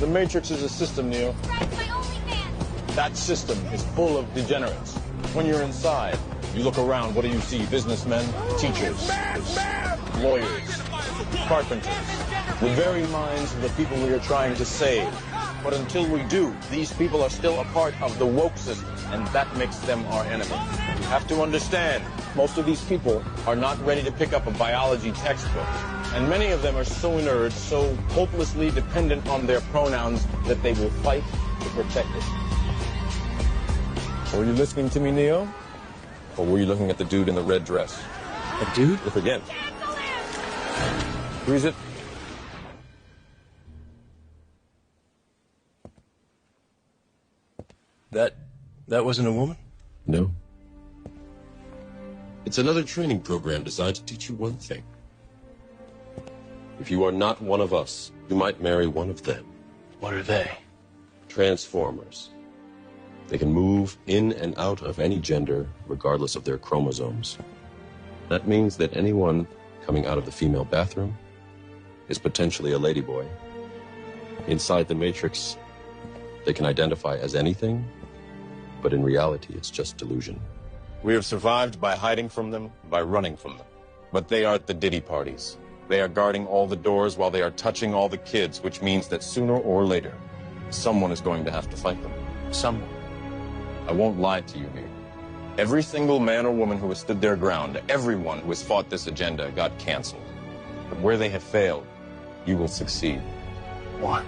The Matrix is a system, Neo. That's my only man. That system is full of degenerates. When you're inside, you look around, what do you see? Businessmen, teachers, lawyers, carpenters, the very minds of the people we are trying to save. But until we do, these people are still a part of the woke system, and that makes them our enemy. You have to understand, most of these people are not ready to pick up a biology textbook. And many of them are so inert, so hopelessly dependent on their pronouns that they will fight to protect it. Were you listening to me, Neo? Or were you looking at the dude in the red dress? A dude? Look again. Who is it? That wasn't a woman? No. It's another training program designed to teach you one thing. If you are not one of us, you might marry one of them. What are they? Transformers. They can move in and out of any gender, regardless of their chromosomes. That means that anyone coming out of the female bathroom is potentially a ladyboy. Inside the Matrix, they can identify as anything, but in reality, it's just delusion. We have survived by hiding from them, by running from them. But they are at the Diddy parties. They are guarding all the doors while they are touching all the kids, which means that sooner or later, someone is going to have to fight them. Someone. I won't lie to you here. Every single man or woman who has stood their ground, everyone who has fought this agenda got canceled. But where they have failed, you will succeed. What?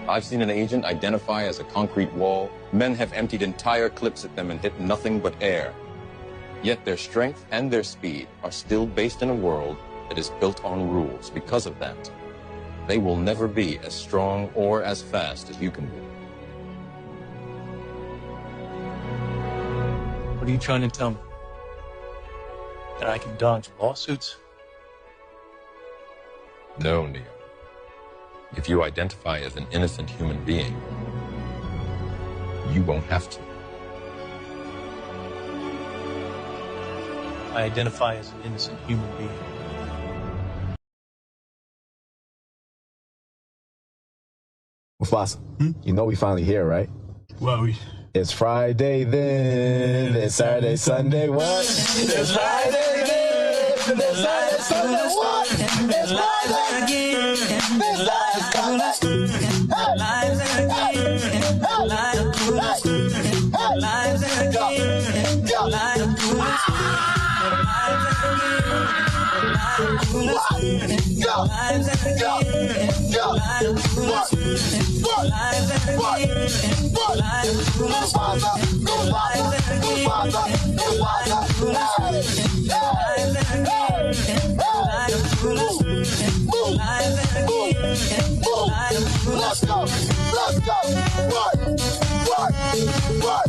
I've seen an agent identify as a concrete wall. Men have emptied entire clips at them and hit nothing but air. Yet their strength and their speed are still based in a world that is built on rules. Because of that, they will never be as strong or as fast as you can be. What are you trying to tell me? That I can dodge lawsuits? No, Neo. If you identify as an innocent human being, you won't have to. I identify as an innocent human being. Mufasa, you know we finally here, right? Well, It's Friday then, it's Saturday, Sunday, what? It's Friday then, it's Saturday, Sunday, what? It's Friday again, it's Saturday, Sunday. Let's go, let's go, what,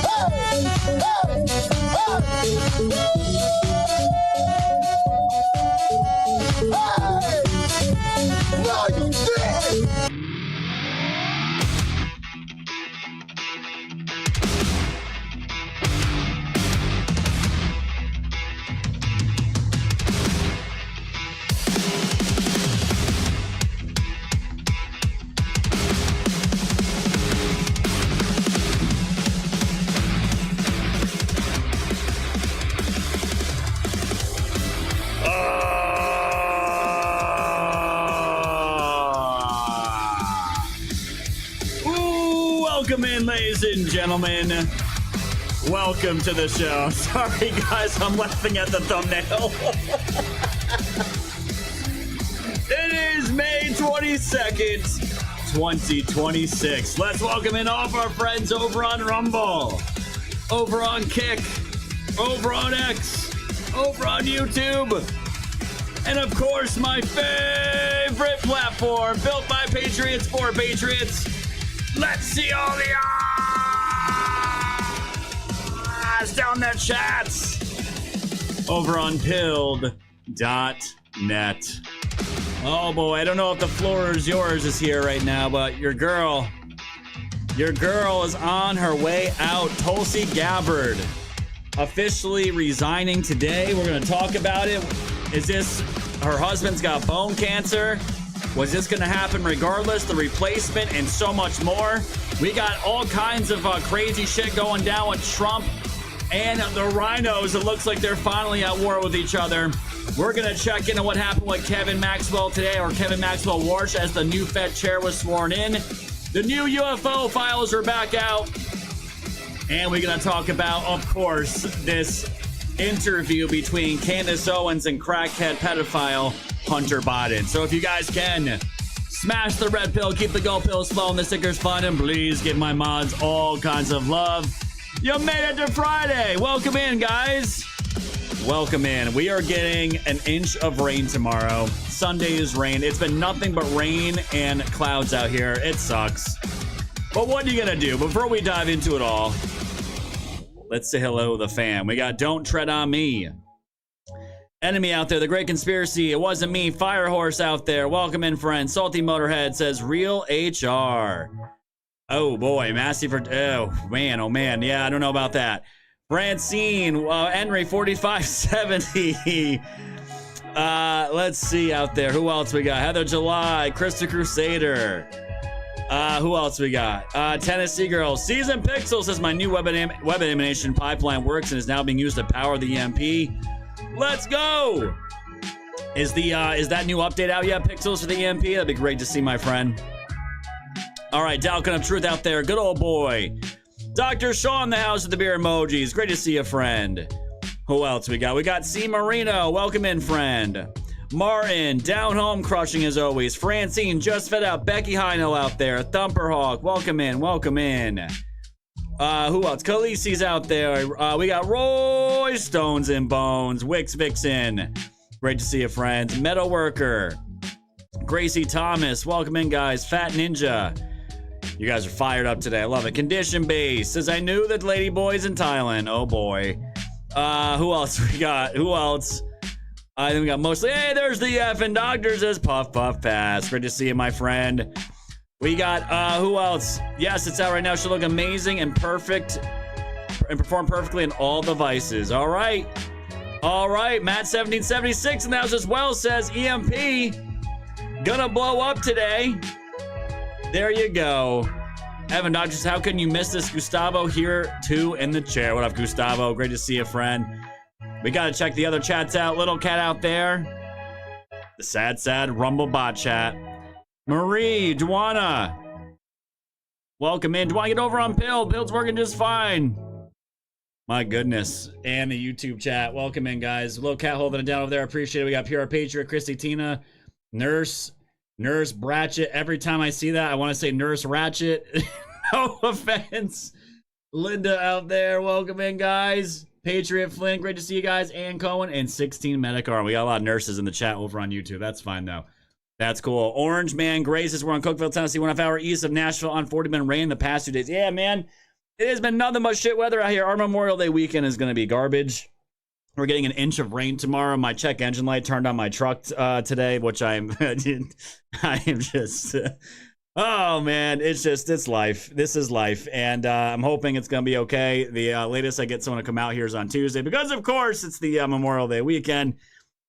hey, no, you did. Welcome in, ladies and gentlemen. Welcome to the show. Sorry, guys, I'm laughing at the thumbnail. It is May 22nd, 2026. Let's welcome in all of our friends over on Rumble, over on Kick, over on X, over on YouTube, and of course, my favorite platform, built by Patriots for Patriots. Let's see all the eyes down the chats over on pilled.net. Oh boy, I don't know if the floor is yours is here right now, but your girl is on her way out. Tulsi Gabbard officially resigning today. We're going to talk about it. Is this her husband's got bone cancer? Was this going to happen regardless? The replacement and so much more. We got all kinds of crazy shit going down with Trump and the Rhinos. It looks like they're finally at war with each other. We're going to check into what happened with Kevin Maxwell today, or Kevin Maxwell Warsh, as the new Fed chair was sworn in. The new UFO files are back out. And we're going to talk about, of course, this interview between Candice Owens and crackhead pedophile Hunter Biden. So if you guys can, smash the red pill, keep the gold pills flowing, the stickers fun, and please give my mods all kinds of love. You made it to Friday. Welcome in, guys. Welcome in. We are getting an inch of rain tomorrow. Sunday is rain. It's been nothing but rain and clouds out here. It sucks. But what are you going to do? Before we dive into it all, let's say hello to the fam. We got Don't Tread on Me. Enemy out there, The Great Conspiracy. It wasn't me. Firehorse out there. Welcome in, friend. Salty Motorhead says Real HR. Oh boy, Massey for oh man. Yeah, I don't know about that. Francine, Henry 4570. Let's see out there. Who else we got? Heather July, Krista Crusader. Who else we got? Tennessee Girl. Season Pixel says my new web animation pipeline works and is now being used to power the EMP. Let's go. Is that new update out yet, Pixels, for the EMP? That'd be great to see, my friend. All right, Dalkin of Truth out there. Good old boy. Dr. Shaw in the house with the beer emojis. Great to see you, friend. Who else we got? We got C. Marino. Welcome in, friend. Martin, down home crushing as always. Francine, just fed out. Becky Hino out there. Thumperhawk, welcome in, welcome in. Who else? Khaleesi's out there. We got Roy Stones and Bones. Wix Vixen. Great to see you, friends. Metalworker. Gracie Thomas, welcome in, guys. Fat Ninja. You guys are fired up today. I love it. Condition Base says, I knew that lady boys in Thailand. Oh boy. Who else we got? Who else? I think we got mostly. Hey, there's the effing doctor says puff puff pass. Great to see you, my friend. We got who else? Yes, it's out right now. Should look amazing and perfect and perform perfectly in all devices. All right. All right. Matt 1776 in the house as well says EMP gonna blow up today. There you go. Evan Dodgers, how can you miss this? Gustavo here too in the chair. What up, Gustavo? Great to see you, friend. We gotta check the other chats out. Little cat out there. The sad Rumble bot chat. Marie, Dwana. Welcome in. Dwana, get over on Pill. Pill's working just fine. My goodness. And the YouTube chat. Welcome in, guys. Little cat holding it down over there. Appreciate it. We got Pure Patriot, Christy Tina, Nurse Bratchet. Every time I see that, I want to say Nurse Ratchet. No offense. Linda out there. Welcome in, guys. Patriot Flynn. Great to see you guys. Ann Cohen and 16 Medicar. We got a lot of nurses in the chat over on YouTube. That's fine, though. That's cool. Orange Man Graces. We're on Cookeville, Tennessee, 1.5 hour east of Nashville. On 40 been rain the past 2 days. Yeah, man. It has been nothing but shit weather out here. Our Memorial Day weekend is going to be garbage. We're getting an inch of rain tomorrow. My check engine light turned on my truck today, which I am just... oh, man. It's life. This is life. And I'm hoping it's going to be okay. The latest I get someone to come out here is on Tuesday because, of course, it's the Memorial Day weekend.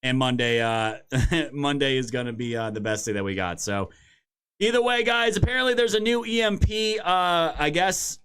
And Monday is going to be the best day that we got. So either way, guys, apparently there's a new EMP, I guess.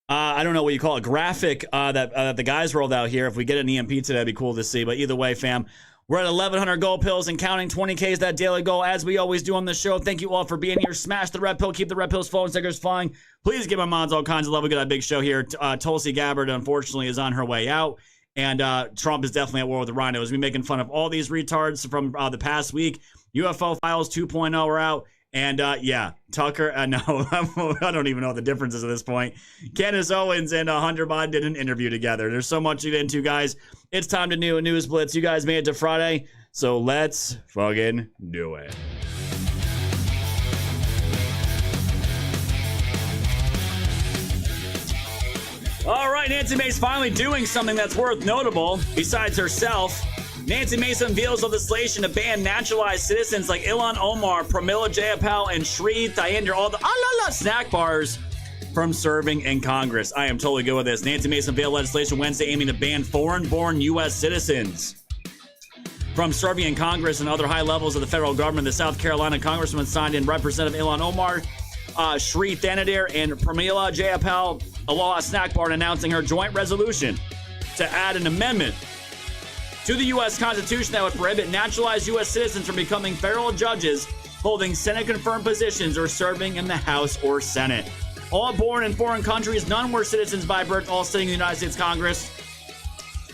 I don't know what you call it, graphic that the guys rolled out here. If we get an EMP today, that'd be cool to see. But either way, fam, we're at 1,100 gold pills and counting. 20K is that daily goal, as we always do on the show. Thank you all for being here. Smash the red pill. Keep the red pills flowing. Stickers flying. Please give my mods all kinds of love. We got a big show here. Tulsi Gabbard, unfortunately, is on her way out. And Trump is definitely at war with the Rhinos. We're making fun of all these retards from the past week. UFO Files 2.0 are out. And yeah, Tucker, no, I don't even know what the difference is at this point. Candice Owens and Hunter Biden did an interview together. There's so much to get into, guys. It's time to do a news blitz. You guys made it to Friday, so let's fucking do it. All right, Nancy Mace finally doing something that's worth notable besides herself. Nancy Mace unveils legislation to ban naturalized citizens like Ilhan Omar, Pramila Jayapal, and Shri Thayinder, all the snack bars, from serving in Congress. I am totally good with this. Nancy Mace unveiled legislation Wednesday aiming to ban foreign-born U.S. citizens. from serving in Congress and other high levels of the federal government. The South Carolina Congressman signed in Representative Ilhan Omar, Shri Thanadir, and Pramila Jayapal Aloha Snack Bar announcing her joint resolution to add an amendment to the U.S. Constitution that would prohibit naturalized U.S. citizens from becoming federal judges, holding Senate-confirmed positions, or serving in the House or Senate. All born in foreign countries, none were citizens by birth, all sitting in the United States Congress,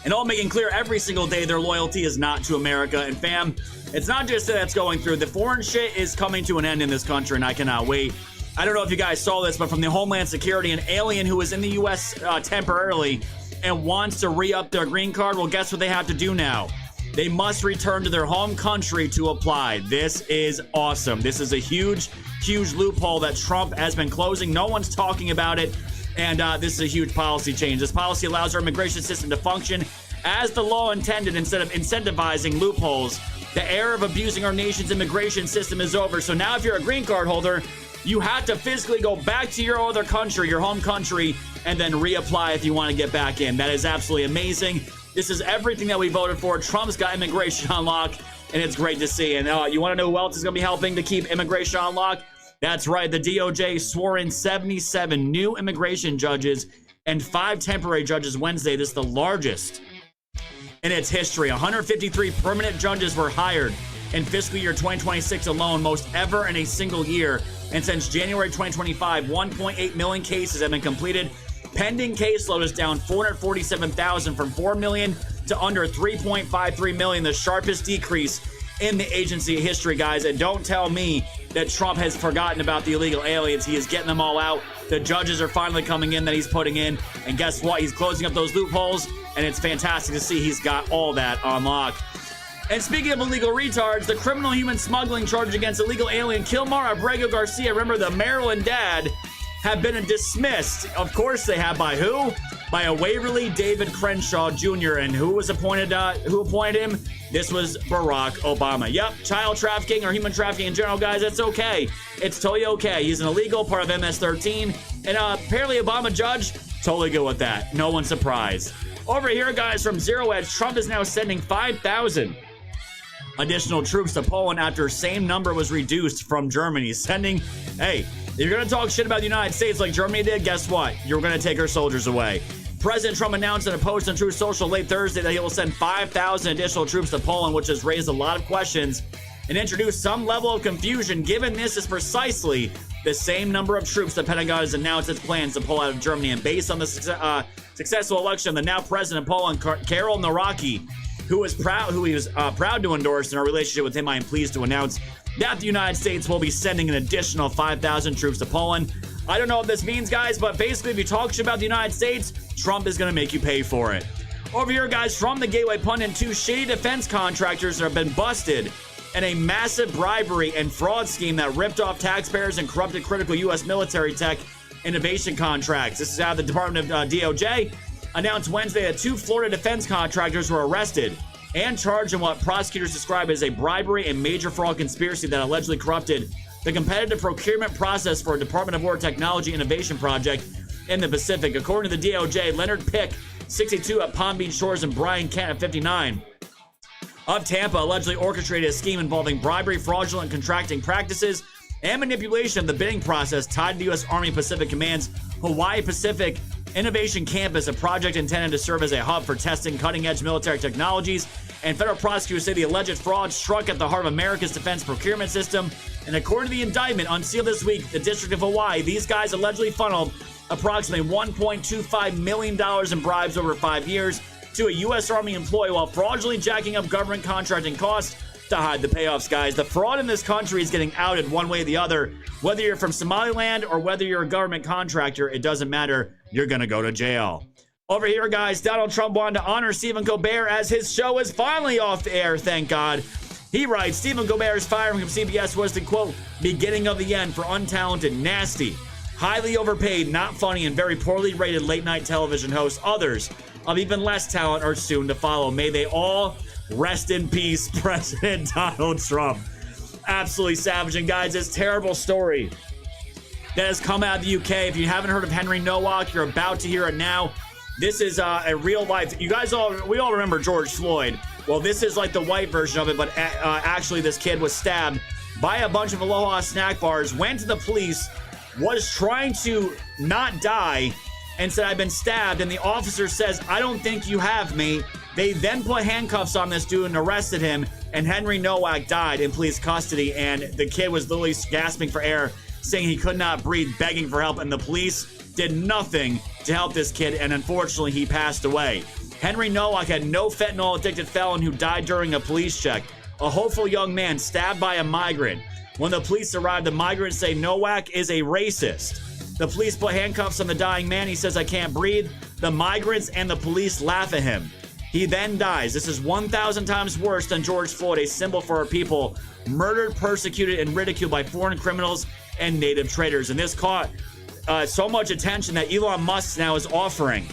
and all making clear every single day their loyalty is not to America. And fam, it's not just that's going through. The foreign shit is coming to an end in this country, and I cannot wait. I don't know if you guys saw this, but from the Homeland Security, an alien who was in the U.S. Temporarily and wants to re-up their green card, well, guess what they have to do now? They must return to their home country to apply. This is awesome. This is a huge, huge loophole that Trump has been closing. No one's talking about it, and this is a huge policy change. This policy allows our immigration system to function as the law intended instead of incentivizing loopholes. The era of abusing our nation's immigration system is over. So now if you're a green card holder, you have to physically go back to your other country, your home country, and then reapply if you want to get back in. That is absolutely amazing. This is everything that we voted for. Trump's got immigration on lock, and it's great to see. And you want to know who else is going to be helping to keep immigration on lock? That's right. The DOJ swore in 77 new immigration judges and 5 temporary judges Wednesday. This is the largest in its history. 153 permanent judges were hired in fiscal year 2026 alone, most ever in a single year. And since January 2025, 1.8 million cases have been completed. Pending caseload is down 447,000 from 4 million to under 3.53 million, the sharpest decrease in the agency history, guys. And don't tell me that Trump has forgotten about the illegal aliens. He is getting them all out. The judges are finally coming in that he's putting in. And guess what? He's closing up those loopholes, and it's fantastic to see he's got all that on lock. And speaking of illegal retards, the criminal human smuggling charge against illegal alien Kilmar Abrego Garcia, remember the Maryland dad, have been dismissed. Of course they have. By who? By a Waverly David Crenshaw Jr. And who was appointed? Who appointed him? This was Barack Obama. Yep, child trafficking or human trafficking in general, guys, that's okay. It's totally okay. He's an illegal part of MS-13. And apparently Obama judge, totally good with that. No one's surprised. Over here, guys, from Zero Edge, Trump is now sending 5,000 additional troops to Poland after same number was reduced from Germany. Sending, hey, if you're going to talk shit about the United States like Germany did, guess what? You're going to take our soldiers away. President Trump announced in a post on Truth Social late Thursday that he will send 5,000 additional troops to Poland, which has raised a lot of questions and introduced some level of confusion, given this is precisely the same number of troops the Pentagon has announced its plans to pull out of Germany. And based on the successful election of the now president of Poland, Karol Nawrocki, who he was proud to endorse in our relationship with him, I am pleased to announce that the United States will be sending an additional 5,000 troops to Poland. I don't know what this means, guys, but basically, if you talk shit about the United States, Trump is going to make you pay for it. Over here, guys, from the Gateway Pundit, 2 shady defense contractors have been busted in a massive bribery and fraud scheme that ripped off taxpayers and corrupted critical U.S. military tech innovation contracts. This is out of the Department of DOJ. Announced Wednesday that 2 Florida defense contractors were arrested and charged in what prosecutors describe as a bribery and major fraud conspiracy that allegedly corrupted the competitive procurement process for a Department of War Technology Innovation project in the Pacific. According to the DOJ, Leonard Pick, 62 at Palm Beach Shores, and Brian Kent at 59 of Tampa allegedly orchestrated a scheme involving bribery, fraudulent contracting practices, and manipulation of the bidding process tied to the U.S. Army Pacific Command's Hawaii Pacific Innovation Campus, a project intended to serve as a hub for testing cutting-edge military technologies. And federal prosecutors say the alleged fraud struck at the heart of America's defense procurement system. And according to the indictment unsealed this week, the District of Hawaii, these guys allegedly funneled approximately $1.25 million in bribes over 5 years to a U.S. Army employee while fraudulently jacking up government contracting costs to hide the payoffs, guys. The fraud in this country is getting outed one way or the other. Whether you're from Somaliland or whether you're a government contractor, it doesn't matter. You're going to go to jail. Over here, guys, Donald Trump wanted to honor Stephen Colbert as his show is finally off the air, thank God. He writes, Stephen Colbert's firing from CBS was the, quote, beginning of the end for untalented, nasty, highly overpaid, not funny, and very poorly rated late-night television hosts. Others of even less talent are soon to follow. May they all rest in peace, President Donald Trump. Absolutely savage. And guys, this terrible story that has come out of the UK. If you haven't heard of Henry Nowak, you're about to hear it now. This is a real life. You guys we all remember George Floyd. Well, this is like the white version of it, but actually this kid was stabbed by a bunch of Aloha snack bars, went to the police, was trying to not die, and said, I've been stabbed. And the officer says, I don't think you have me. They then put handcuffs on this dude and arrested him, and Henry Nowak died in police custody. And the kid was literally gasping for air, saying he could not breathe, begging for help, and the police did nothing to help this kid, and unfortunately he passed away. Henry Nowak had no fentanyl-addicted felon who died during a police check. A hopeful young man stabbed by a migrant. When the police arrived, the migrants say Nowak is a racist. The police put handcuffs on the dying man. He says, I can't breathe. The migrants and the police laugh at him. He then dies. This is 1,000 times worse than George Floyd, a symbol for our people, murdered, persecuted, and ridiculed by foreign criminals and native traitors. And this caught so much attention that Elon Musk now is offering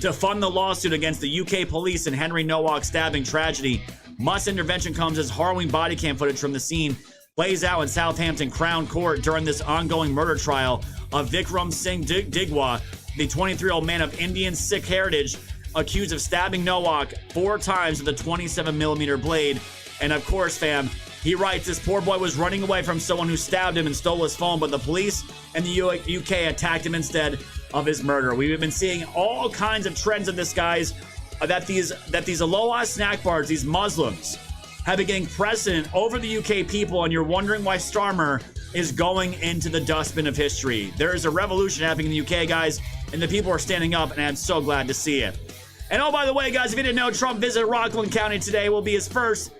to fund the lawsuit against the UK police and Henry Nowak's stabbing tragedy. Musk's intervention comes as harrowing body cam footage from the scene plays out in Southampton Crown Court during this ongoing murder trial of Vikram Singh Digwa, the 23-year-old man of Indian Sikh heritage, accused of stabbing Nowak 4 times with a 27mm blade. And of course, fam, he writes, this poor boy was running away from someone who stabbed him and stole his phone, but the police and the UK attacked him instead of his murder. We've been seeing all kinds of trends of this, guys, that these Aloha snack bars, these Muslims, have been getting precedent over the UK people, and you're wondering why Starmer is going into the dustbin of history. There is a revolution happening in the UK, guys, and the people are standing up, and I'm so glad to see it. And oh, by the way, guys, if you didn't know, Trump visited Rockland County today. Will be his first,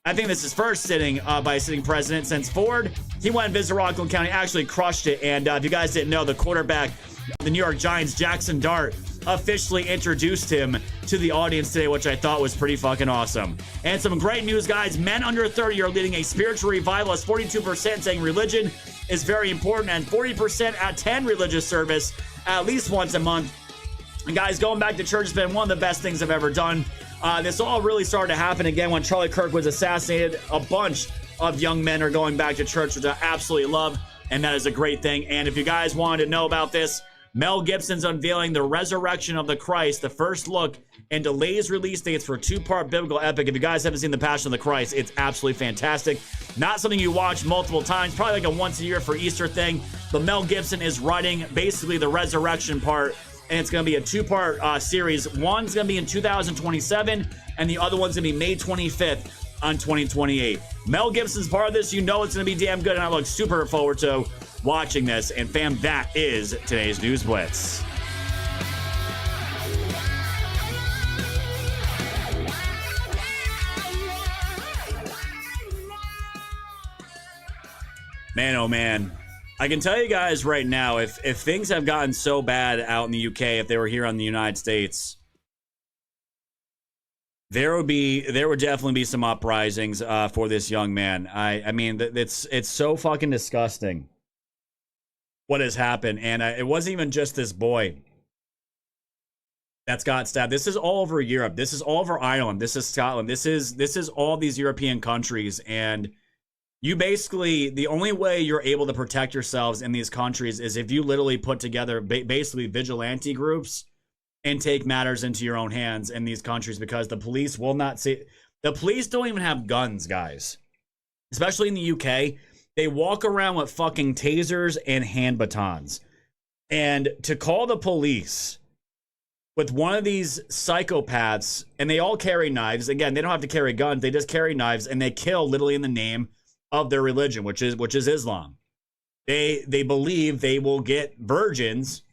I think this is his first sitting by a sitting president since Ford. He went and visited Rockland County, actually crushed it. And if you guys didn't know, the quarterback of the New York Giants, Jackson Dart, officially introduced him to the audience today, which I thought was pretty fucking awesome. And some great news, guys. Men under 30 are leading a spiritual revival, as 42% saying religion is very important, and 40% attend religious service at least once a month. And guys, going back to church has been one of the best things I've ever done. This all really started to happen again when Charlie Kirk was assassinated. A bunch of young men are going back to church, which I absolutely love, and that is a great thing. And if you guys wanted to know about this, Mel Gibson's unveiling The Resurrection of the Christ, the first look into latest release dates for a 2-part biblical epic. If you guys haven't seen The Passion of the Christ, it's absolutely fantastic. Not something you watch multiple times, probably like a once a year for Easter thing, but Mel Gibson is writing basically the resurrection part, and it's going to be a 2-part series. One's going to be in 2027, and the other one's going to be May 25th on 2028. Mel Gibson's part of this. You know it's going to be damn good, and I look super forward to watching this. And fam, that is today's News Blitz. Man, oh man. I can tell you guys right now, if things have gotten so bad out in the UK, if they were here in the United States, there would definitely be some uprisings for this young man. I mean, it's so fucking disgusting what has happened. And it wasn't even just this boy that's got stabbed. This is all over Europe. This is all over Ireland. This is Scotland. This is all these European countries. And you basically, the only way you're able to protect yourselves in these countries is if you literally put together basically vigilante groups and take matters into your own hands in these countries, because the police will not see. The police don't even have guns, guys. Especially in the UK, they walk around with fucking tasers and hand batons. And to call the police with one of these psychopaths, and they all carry knives. Again, they don't have to carry guns. They just carry knives, and they kill literally in the name of their religion, which is Islam. They believe they will get virgins,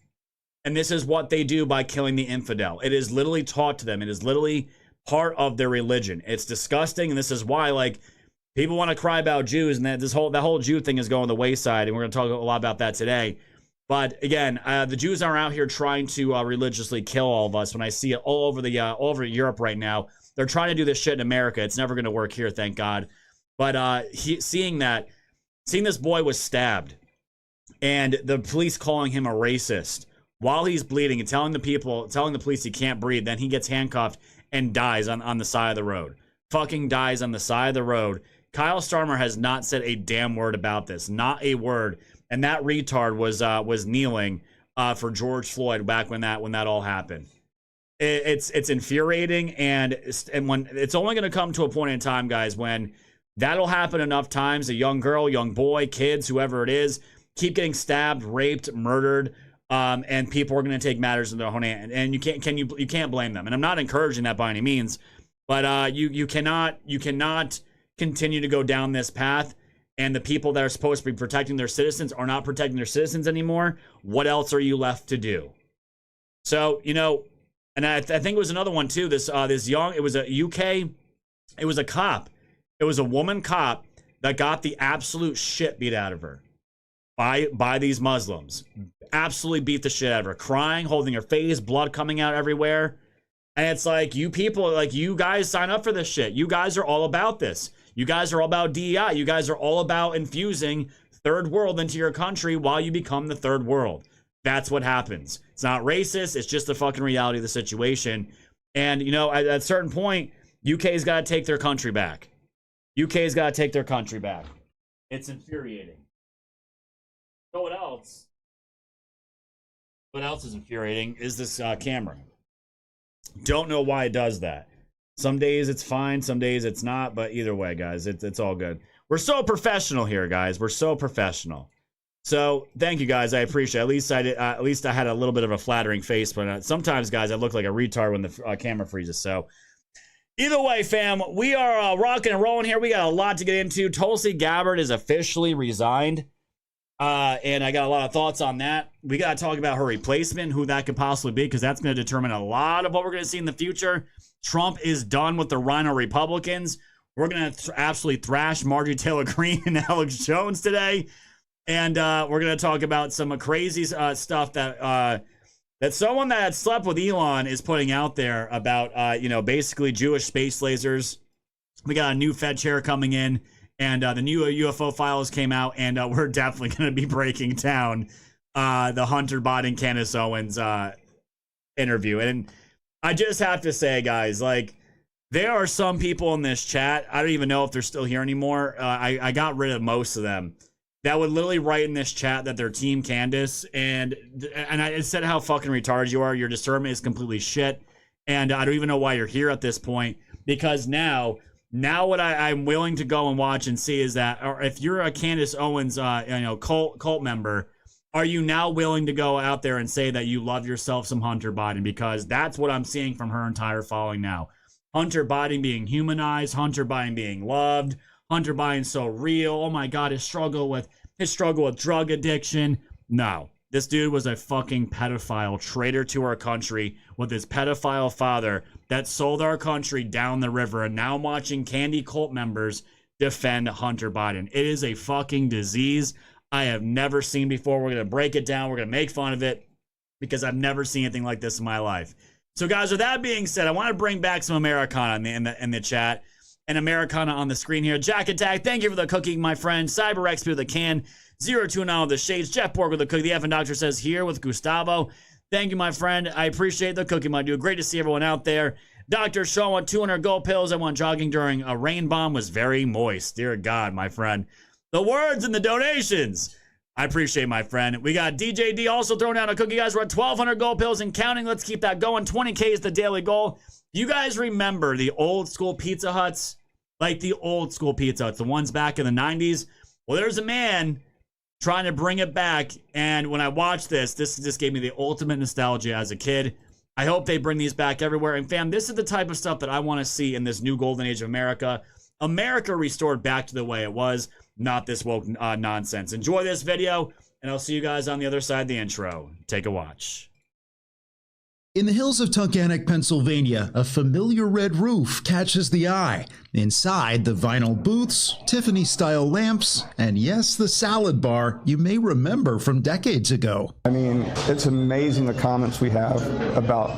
and this is what they do by killing the infidel. It is literally taught to them. It is literally part of their religion. It's disgusting, and this is why, like, people want to cry about Jews, and that whole Jew thing is going the wayside, and we're going to talk a lot about that today. But again, the Jews are out here trying to religiously kill all of us. When I see it all over Europe right now, they're trying to do this shit in America. It's never going to work here, thank God. But seeing this boy was stabbed, and the police calling him a racist while he's bleeding and telling the police he can't breathe, then he gets handcuffed and dies on the side of the road. Fucking dies on the side of the road. Kyle Starmer has not said a damn word about this, not a word. And that retard was kneeling for George Floyd back when that all happened. It's infuriating, and when it's only going to come to a point in time, guys, when that'll happen enough times. A young girl, young boy, kids, whoever it is, keep getting stabbed, raped, murdered, and people are going to take matters in their own hand. And you can't blame them. And I'm not encouraging that by any means, but you cannot continue to go down this path. And the people that are supposed to be protecting their citizens are not protecting their citizens anymore. What else are you left to do? So, you know, and I think it was another one too. This young, it was a UK, it was a cop. It was a woman cop that got the absolute shit beat out of her by these Muslims. Absolutely beat the shit out of her, crying, holding her face, blood coming out everywhere. And it's like, you people, like, you guys sign up for this shit. You guys are all about this. You guys are all about DEI. You guys are all about infusing third world into your country while you become the third world. That's what happens. It's not racist. It's just the fucking reality of the situation. And, you know, at a certain point, UK's got to take their country back. UK's got to take their country back. It's infuriating. So what else? What else is infuriating is this camera. Don't know why it does that. Some days it's fine, some days it's not, but either way, guys, it's all good. We're so professional here, guys. We're so professional. So thank you, guys. I appreciate it. At least I had a little bit of a flattering face, but sometimes, guys, I look like a retard when the camera freezes. So either way, fam, we are rocking and rolling here. We got a lot to get into. Tulsi Gabbard is officially resigned. And I got a lot of thoughts on that. We got to talk about her replacement, who that could possibly be, because that's going to determine a lot of what we're going to see in the future. Trump is done with the Rhino Republicans. We're going to absolutely thrash Marjorie Taylor Greene and Alex Jones today. And we're going to talk about some crazy stuff that someone that slept with Elon is putting out there about, you know, basically Jewish space lasers. We got a new Fed chair coming in. And the new UFO files came out, and we're definitely going to be breaking down the Hunter Biden Candice Owens interview. And I just have to say, guys, like, there are some people in this chat, I don't even know if they're still here anymore. I got rid of most of them that would literally write in this chat that they're Team Candice. And I said how fucking retarded you are. Your discernment is completely shit. And I don't even know why you're here at this point, because now what I'm willing to go and watch and see is that, or if you're a Candice Owens, you know, cult member, are you now willing to go out there and say that you love yourself some Hunter Biden? Because that's what I'm seeing from her entire following now. Hunter Biden being humanized, Hunter Biden being loved, Hunter Biden so real. Oh my God, his struggle with drug addiction. No, this dude was a fucking pedophile, traitor to our country with his pedophile father that sold our country down the river. And now I'm watching Candy cult members defend Hunter Biden. It is a fucking disease I have never seen before. We're going to break it down. We're going to make fun of it because I've never seen anything like this in my life. So, guys, with that being said, I want to bring back some Americana in the chat. And Americana on the screen here. Jack Attack, thank you for the cookie, my friend. Cyber XP with the can. 029 with the shades. Jeff Borg with the cookie. The F and Doctor says here with Gustavo. Thank you, my friend. I appreciate the cookie, my dude. Great to see everyone out there. Dr. Sean with 200 gold pills. I went jogging during a rain bomb. Was very moist. Dear God, my friend. The words and the donations. I appreciate, my friend. We got DJD also throwing down a cookie, guys. We're at 1,200 gold pills and counting. Let's keep that going. 20K is the daily goal. You guys remember the old school Pizza Huts? Like the old school Pizza Huts, the ones back in the 90s? Well, there's a man trying to bring it back. And when I watched this just gave me the ultimate nostalgia as a kid. I hope they bring these back everywhere. And fam, this is the type of stuff that I want to see in this new golden age of America. America restored back to the way it was, not this woke nonsense. Enjoy this video, and I'll see you guys on the other side of the intro. Take a watch. In the hills of Tunkhannock, Pennsylvania, a familiar red roof catches the eye. Inside, the vinyl booths, Tiffany-style lamps, and yes, the salad bar you may remember from decades ago. I mean, it's amazing the comments we have about,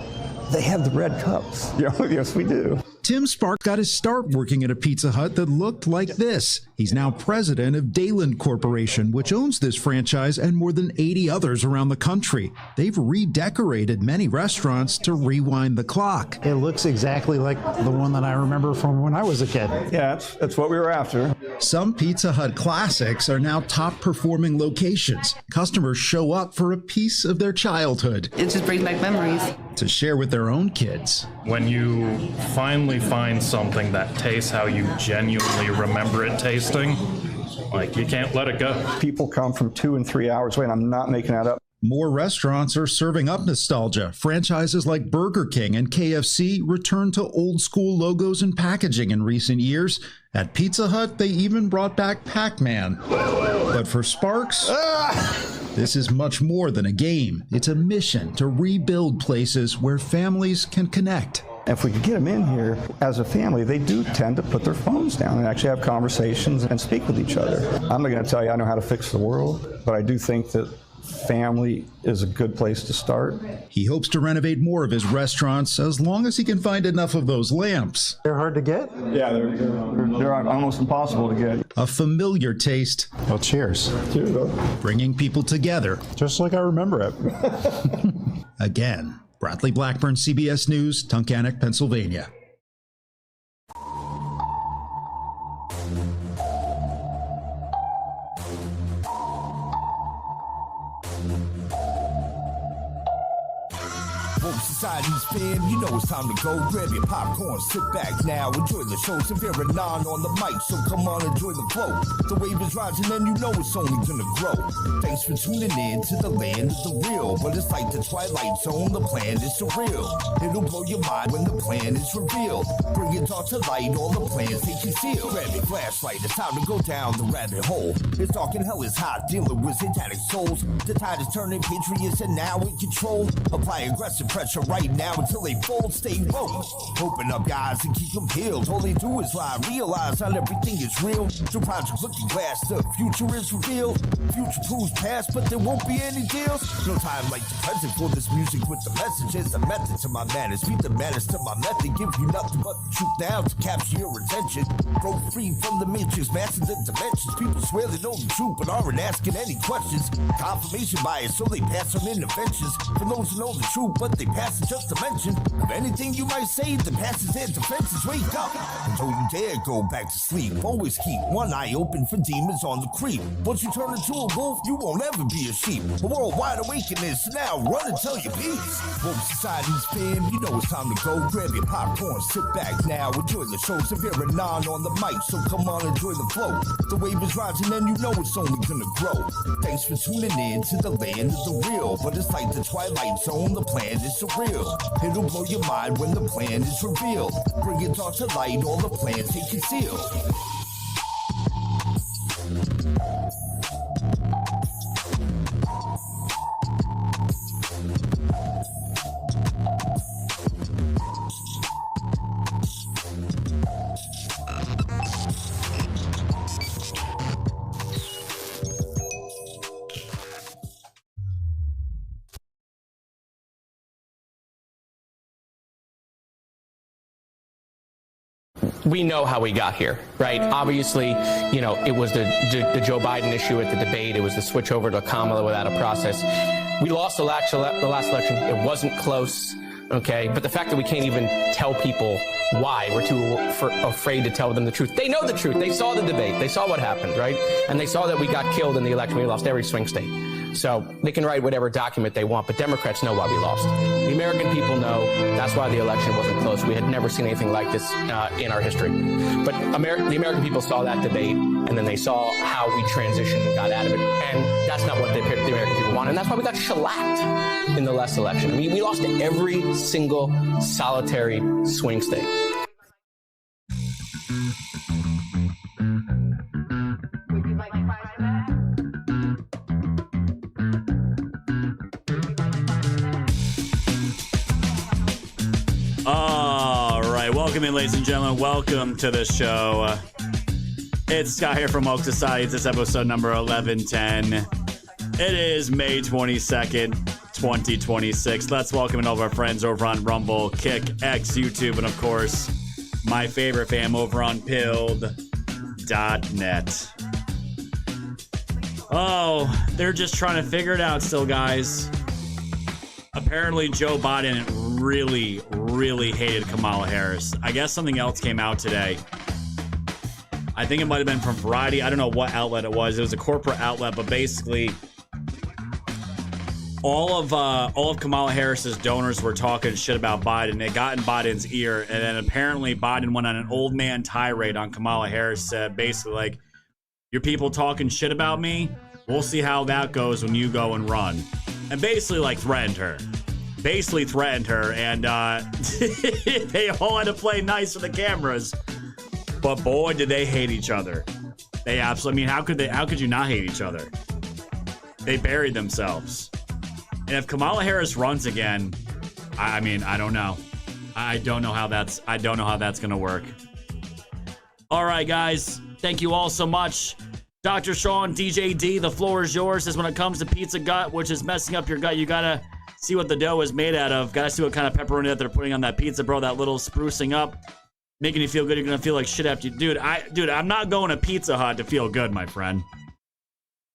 they have the red cups. Yes, we do. Tim Spark got his start working at a Pizza Hut that looked like this. He's now president of Dayland Corporation, which owns this franchise and more than 80 others around the country. They've redecorated many restaurants to rewind the clock. It looks exactly like the one that I remember from when I was a kid. Yeah, that's what we were after. Some Pizza Hut classics are now top-performing locations. Customers show up for a piece of their childhood It just brings back memories. to share with their own kids. When you finally find something that tastes how you genuinely remember it tasting, like, you can't let it go. People come from 2 and 3 hours away, and I'm not making that up. More restaurants are serving up nostalgia. Franchises like Burger King and KFC returned to old-school logos and packaging in recent years. At Pizza Hut, they even brought back Pac-Man. But for Sparks, this is much more than a game. It's a mission to rebuild places where families can connect. If we could get them in here as a family, they do tend to put their phones down and actually have conversations and speak with each other. I'm not going to tell you I know how to fix the world, but I do think that family is a good place to start. He hopes to renovate more of his restaurants as long as he can find enough of those lamps. They're hard to get? Yeah, they're almost impossible to get. A familiar taste. Well, cheers. Cheers, though. Bringing people together. Just like I remember it. Again, Bradley Blackburn, CBS News, Tunkhannock, Pennsylvania. Society's fam, you know it's time to go. Grab your popcorn, sit back now, enjoy the show. Severe and non on the mic, so come on, enjoy the flow. The wave is rising and you know it's only gonna grow. Thanks for tuning in to the land of the real. But it's like the Twilight Zone, the plan is surreal. It'll blow your mind when the plan is revealed. Bring it all to light, all the plans they conceal. Grab your flashlight, it's time to go down the rabbit hole. It's dark and hell is hot, dealing with satanic souls. The tide is turning, patriots are now in control. Apply aggressive pressure right now until they fold, stay woke. Open up your eyes and keep them peeled. All they do is lie, realize not everything is real. Through Project Looking Glass, the future is revealed. Future proves past, but there won't be any deals. No time like the present for this music with the messages. The method to my madness, beat the madness to my method. Give you nothing but the truth now to capture your attention. Broke free from the matrix, master the dimensions. People swear they know the truth, but aren't asking any questions. Confirmation bias, so they pass on interventions. For those who know the truth, but they pass it just to mention. Of anything you might say, the passes their defenses. Wake up, and don't you dare go back to sleep. Always keep one eye open for demons on the creep. Once you turn into a wolf, you won't ever be a sheep. A worldwide awakening, so now run and tell your peace. Wolf Society's fam, you know it's time to go. Grab your popcorn, sit back now, enjoy the show. Severe and non on the mic, so come on, enjoy the flow. The wave is rising and you know it's only gonna grow. Thanks for tuning in to the land of the real. But it's like the Twilight Zone, the plan is surreal. It'll blow your mind when the plan is revealed. Bring it all to light, all the plans they conceal. We know how we got here, right? Obviously, you know, it was the Joe Biden issue at the debate. It was the switch over to Kamala without a process. We lost the last election. It wasn't close, okay? But the fact that we can't even tell people why, we're too afraid to tell them the truth. They know the truth. They saw the debate. They saw what happened, right? And they saw that we got killed in the election. We lost every swing state. So they can write whatever document they want, but Democrats know why we lost. The American people know that's why the election wasn't close. We had never seen anything like this in our history. But the American people saw that debate, and then they saw how we transitioned and got out of it. And that's not what the American people want. And that's why we got shellacked in the last election. I mean, we lost every single solitary swing state. All right, welcome in, ladies and gentlemen. Welcome to the show. It's Scott here from Woke Society. It's episode number 1110. It is May 22nd, 2026. Let's welcome in all of our friends over on Rumble, Kick, X, YouTube, and of course, my favorite fam over on Pilled.net. Oh, they're just trying to figure it out still, guys. Apparently, Joe Biden really hated Kamala Harris. I guess something else came out today. I think it might have been from Variety. I don't know what outlet it was. It was a corporate outlet, but basically all of Kamala Harris's donors were talking shit about Biden. It got in Biden's ear, and then apparently Biden went on an old man tirade on Kamala Harris, said basically like, your people talking shit about me? We'll see how that goes when you go and run. And basically like threatened her. And they all had to play nice for the cameras. But boy, did they hate each other. They absolutely, I mean, how could you not hate each other? They buried themselves. And if Kamala Harris runs again, I mean, I don't know. I don't know how that's gonna work. All right, guys. Thank you all so much. Dr. Sean, DJ D, the floor is yours. Says when it comes to pizza gut, which is messing up your gut, you gotta see what the dough is made out of. Gotta see what kind of pepperoni that they're putting on that pizza, bro. That little sprucing up, making you feel good. You're gonna feel like shit after you, dude. I'm not going to Pizza Hut to feel good, my friend.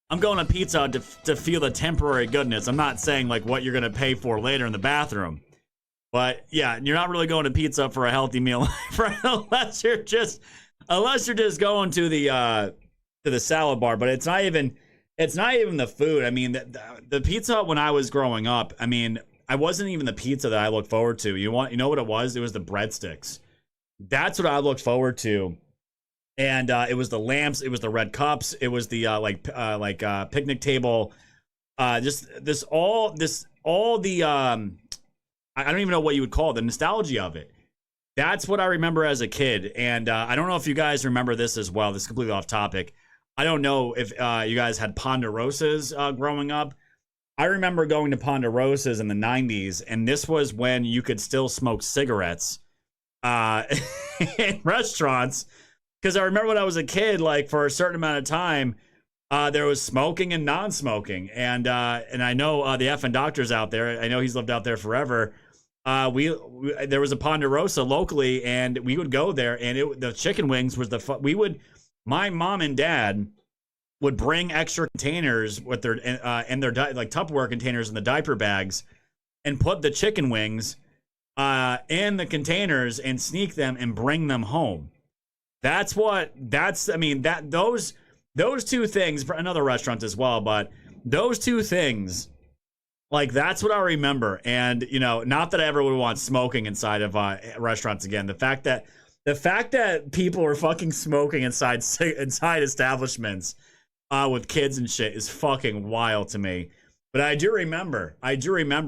I'm going to Pizza Hut to feel the temporary goodness. I'm not saying like what you're gonna pay for later in the bathroom, but yeah, you're not really going to Pizza Hut for a healthy meal, unless you're just going to the salad bar. But it's not even the food. I mean, the Pizza Hut when I was growing up, I mean, I wasn't even the pizza that I looked forward to. You know what it was? It was the breadsticks. That's what I looked forward to. And it was the lamps, it was the red cups, it was the picnic table, I don't even know what you would call it, the nostalgia of it. That's what I remember as a kid. And I don't know if you guys remember this as well. This is completely off topic. I don't know if you guys had Ponderosas growing up. I remember going to Ponderosas in the 90s, and this was when you could still smoke cigarettes in restaurants. Because I remember when I was a kid, like for a certain amount of time, there was smoking and non-smoking. And I know the effing doctor's out there. I know he's lived out there forever. There was a Ponderosa locally, and we would go there, and the chicken wings was my mom and dad would bring extra containers with their like Tupperware containers in the diaper bags, and put the chicken wings in the containers and sneak them and bring them home. Those two things, for another restaurant as well, but those two things, like, that's what I remember. And, you know, not that I ever would want smoking inside of restaurants again. The fact that people are fucking smoking inside establishments with kids and shit is fucking wild to me. But I do remember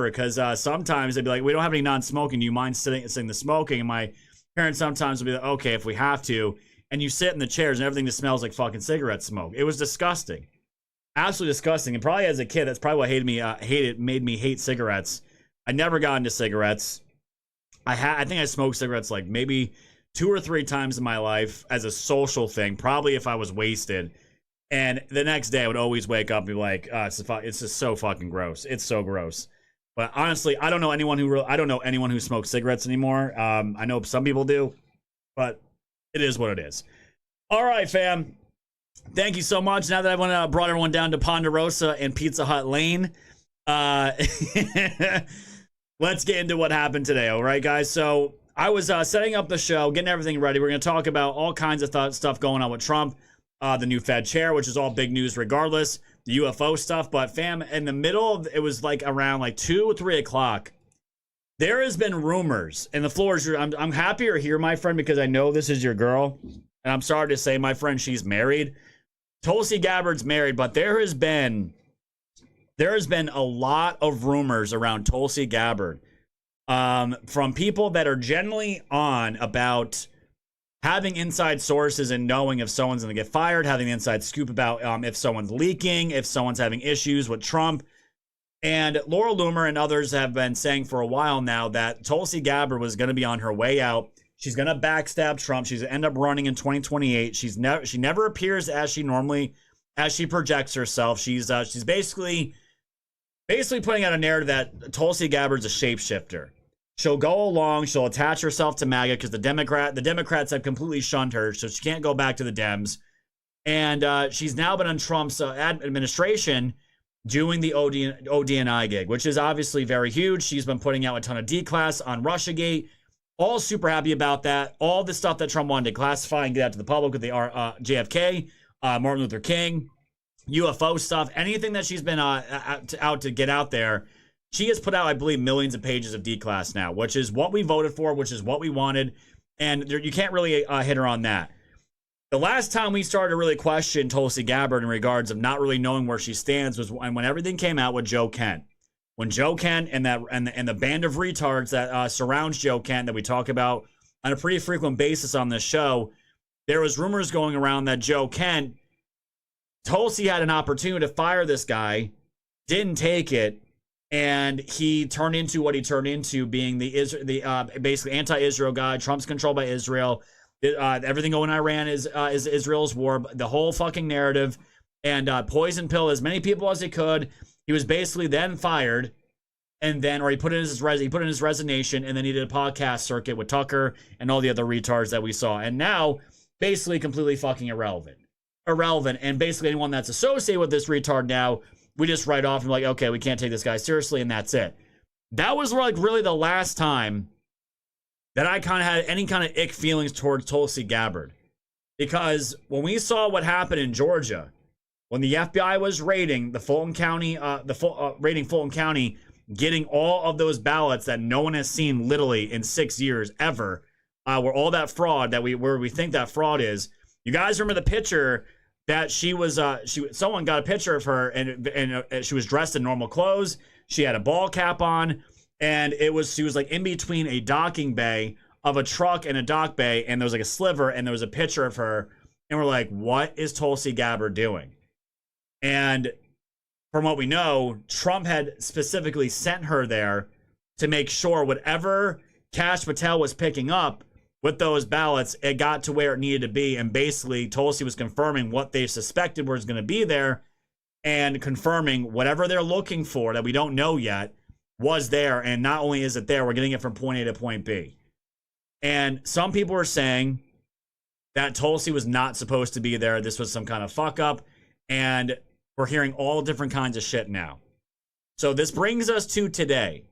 because sometimes they'd be like, we don't have any non-smoking. Do you mind sitting the smoking? And my parents sometimes would be like, okay, if we have to. And you sit in the chairs and everything just smells like fucking cigarette smoke. It was disgusting. Absolutely disgusting. And probably as a kid, that's probably what made me hate cigarettes. I never got into cigarettes. I think I smoked cigarettes like maybe 2 or 3 times in my life as a social thing, probably if I was wasted. And the next day I would always wake up and be like, it's just so fucking gross. It's so gross. But honestly, I don't know anyone who smokes cigarettes anymore. I know some people do, but it is what it is. All right, fam. Thank you so much. Now that I've brought everyone down to Ponderosa and Pizza Hut Lane, let's get into what happened today. All right, guys. So I was setting up the show, getting everything ready. We're going to talk about all kinds of stuff going on with Trump, the new Fed chair, which is all big news regardless, the UFO stuff. But fam, in the middle, it was like around like 2 or 3 o'clock. There has been rumors, and the floor is yours. I'm happy you're here, my friend, because I know this is your girl. And I'm sorry to say, my friend, she's married. Tulsi Gabbard's married, but there has been a lot of rumors around Tulsi Gabbard from people that are generally on about having inside sources and knowing if someone's going to get fired, having the inside scoop about if someone's leaking, if someone's having issues with Trump. And Laura Loomer and others have been saying for a while now that Tulsi Gabbard was going to be on her way out. She's going to backstab Trump. She's going to end up running in 2028. She never appears as she projects herself. She's basically putting out a narrative that Tulsi Gabbard's a shapeshifter. She'll go along. She'll attach herself to MAGA because the Democrats have completely shunned her, so she can't go back to the Dems. And she's now been on Trump's administration doing the ODNI gig, which is obviously very huge. She's been putting out a ton of D-class on Russiagate. All super happy about that. All the stuff that Trump wanted to classify and get out to the public with the JFK, Martin Luther King, UFO stuff, anything that she's been out to get out there, she has put out, I believe, millions of pages of D-Class now, which is what we voted for, which is what we wanted, and you can't really hit her on that. The last time we started to really question Tulsi Gabbard in regards of not really knowing where she stands was when everything came out with Joe Kent. When Joe Kent and the band of retards that surrounds Joe Kent that we talk about on a pretty frequent basis on this show, there was rumors going around that Joe Kent, Tulsi had an opportunity to fire this guy, didn't take it, and he turned into what he turned into, being the basically anti-Israel guy. Trump's controlled by Israel. Everything going in Iran is Israel's war. The whole fucking narrative, and poison pill as many people as he could. He was basically then fired, and then, or he put in his resignation, and then he did a podcast circuit with Tucker and all the other retards that we saw. And now, basically completely fucking irrelevant. And basically anyone that's associated with this retard now, we just write off and be like, okay, we can't take this guy seriously, and that's it. That was like really the last time that I kind of had any kind of ick feelings towards Tulsi Gabbard. Because when we saw what happened in Georgia, when the FBI was raiding the Fulton County, raiding Fulton County, getting all of those ballots that no one has seen literally in 6 years ever, where all that fraud where we think that fraud is. You guys remember the picture that someone got a picture of her and she was dressed in normal clothes. She had a ball cap on, and she was like in between a docking bay of a truck and a dock bay, and there was like a sliver, and there was a picture of her, and we're like, what is Tulsi Gabbard doing? And from what we know, Trump had specifically sent her there to make sure whatever Kash Patel was picking up with those ballots, it got to where it needed to be. And basically, Tulsi was confirming what they suspected was going to be there and confirming whatever they're looking for that we don't know yet was there. And not only is it there, we're getting it from point A to point B. And some people are saying that Tulsi was not supposed to be there. This was some kind of fuck up. And we're hearing all different kinds of shit now. So this brings us to today.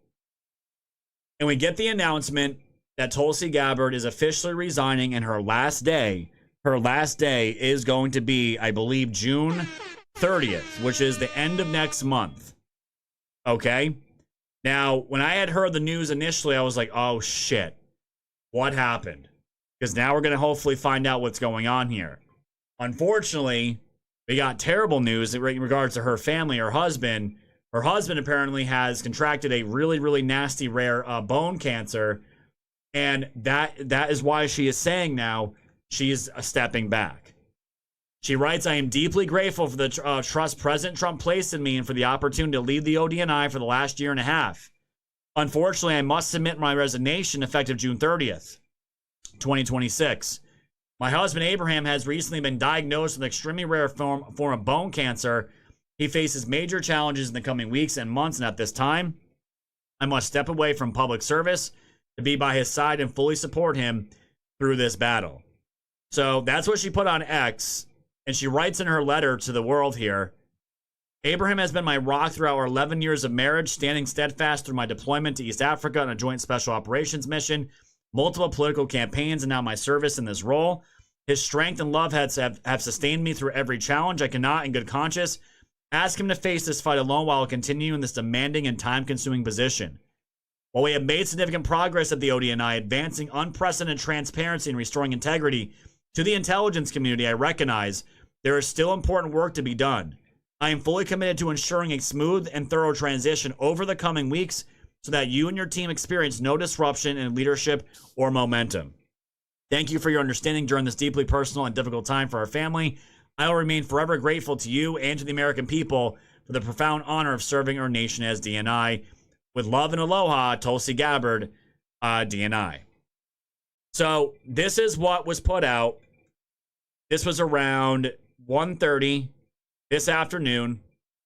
And we get the announcement that Tulsi Gabbard is officially resigning, and her last day is going to be, I believe, June 30th, which is the end of next month. Okay? Now, when I had heard the news initially, I was like, oh shit, what happened? Because now we're going to hopefully find out what's going on here. Unfortunately, we got terrible news in regards to her family. Her husband apparently has contracted a really, really nasty, rare bone cancer. And that is why she is saying now she's stepping back. She writes, I am deeply grateful for the trust President Trump placed in me and for the opportunity to lead the ODNI for the last year and a half. Unfortunately, I must submit my resignation effective June 30th, 2026. My husband, Abraham, has recently been diagnosed with an extremely rare form of bone cancer. He faces major challenges in the coming weeks and months, and at this time, I must step away from public service to be by his side and fully support him through this battle. So that's what she put on X, and she writes in her letter to the world here, Abraham has been my rock throughout our 11 years of marriage, standing steadfast through my deployment to East Africa on a joint special operations mission, multiple political campaigns, and now my service in this role. His strength and love have sustained me through every challenge. I cannot, in good conscience, ask him to face this fight alone while continuing in this demanding and time-consuming position. While we have made significant progress at the ODNI, advancing unprecedented transparency and restoring integrity to the intelligence community, I recognize there is still important work to be done. I am fully committed to ensuring a smooth and thorough transition over the coming weeks so that you and your team experience no disruption in leadership or momentum. Thank you for your understanding during this deeply personal and difficult time for our family. I will remain forever grateful to you and to the American people for the profound honor of serving our nation as DNI. With love and aloha, Tulsi Gabbard, DNI. So this is what was put out. This was around 1:30 this afternoon.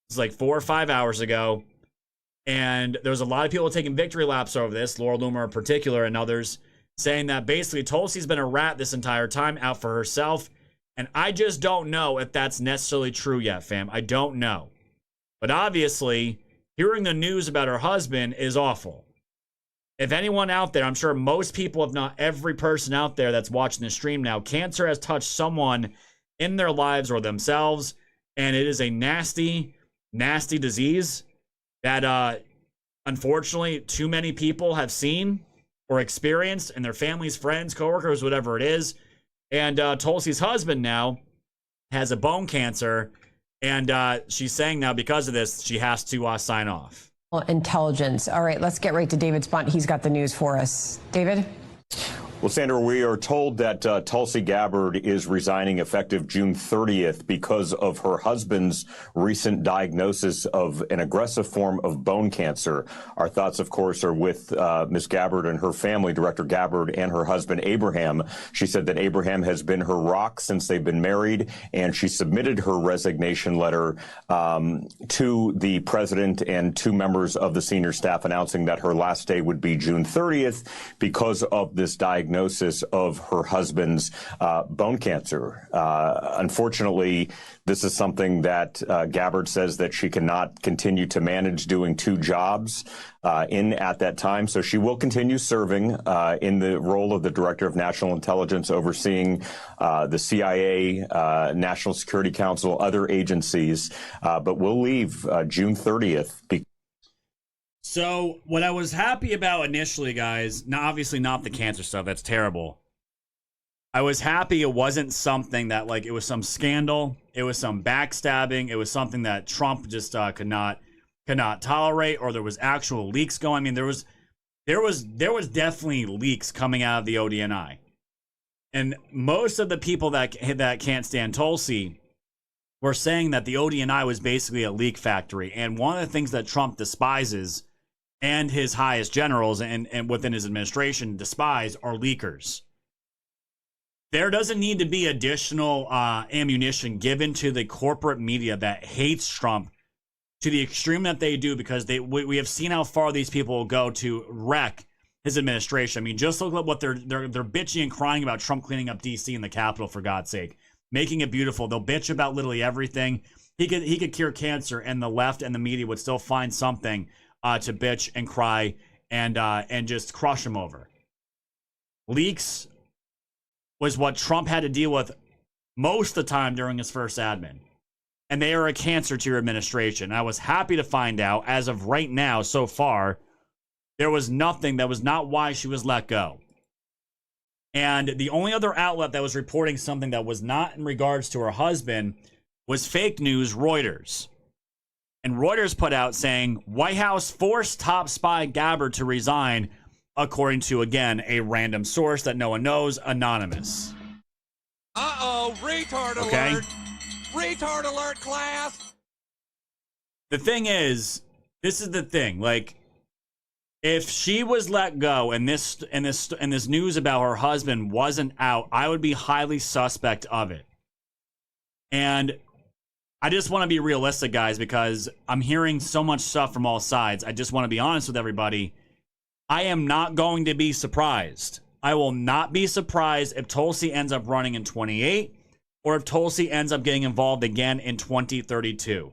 It's like 4 or 5 hours ago. And there was a lot of people taking victory laps over this, Laura Loomer in particular and others, saying that basically Tulsi's been a rat this entire time, out for herself. And I just don't know if that's necessarily true yet, fam. I don't know. But obviously, hearing the news about her husband is awful. if anyone out there, I'm sure most people, if not every person out there that's watching the stream now, cancer has touched someone in their lives or themselves, and it is a nasty, nasty disease that unfortunately too many people have seen or experienced, and their families, friends, coworkers, whatever it is. And Tulsi's husband now has a bone cancer, and she's saying now because of this, she has to sign off. Intelligence. All right, let's get right to David Spunt. He's got the news for us. David? Well, Sandra, we are told that Tulsi Gabbard is resigning effective June 30th because of her husband's recent diagnosis of an aggressive form of bone cancer. Our thoughts, of course, are with Ms. Gabbard and her family, Director Gabbard, and her husband, Abraham. She said that Abraham has been her rock since they've been married, and she submitted her resignation letter to the president and two members of the senior staff, announcing that her last day would be June 30th because of this diagnosis of her husband's bone cancer. Unfortunately, this is something that Gabbard says that she cannot continue to manage doing two jobs at that time. So she will continue serving in the role of the Director of National Intelligence, overseeing the CIA, National Security Council, other agencies, but will leave June 30th. So what I was happy about initially, guys, obviously not the cancer stuff. That's terrible. I was happy it wasn't something that, like, it was some scandal. It was some backstabbing. It was something that Trump just could not tolerate, or there was actual leaks going. I mean, there was definitely leaks coming out of the ODNI. And most of the people that can't stand Tulsi were saying that the ODNI was basically a leak factory. And one of the things that Trump despises, and his highest generals and within his administration despise, are leakers. There doesn't need to be additional ammunition given to the corporate media that hates Trump to the extreme that they do, because we have seen how far these people will go to wreck his administration. I mean, just look at what they're bitching and crying about Trump cleaning up D.C. and the Capitol, for God's sake, making it beautiful. They'll bitch about literally everything. He could cure cancer, and the left and the media would still find something to bitch and cry and just crush him over. Leaks was what Trump had to deal with most of the time during his first admin. And they are a cancer to your administration. I was happy to find out, as of right now, so far, there was nothing. That was not why she was let go. And the only other outlet that was reporting something that was not in regards to her husband was fake news, Reuters. And Reuters put out saying, White House forced top spy Gabbard to resign, according to, again, a random source that no one knows, anonymous. Uh-oh, retard alert. Retard alert, class. The thing is, this is the thing, like, if she was let go and this news about her husband wasn't out, I would be highly suspect of it. And I just want to be realistic, guys, because I'm hearing so much stuff from all sides. I just want to be honest with everybody. I am not going to be surprised. I will not be surprised if Tulsi ends up running in 28, or if Tulsi ends up getting involved again in 2032.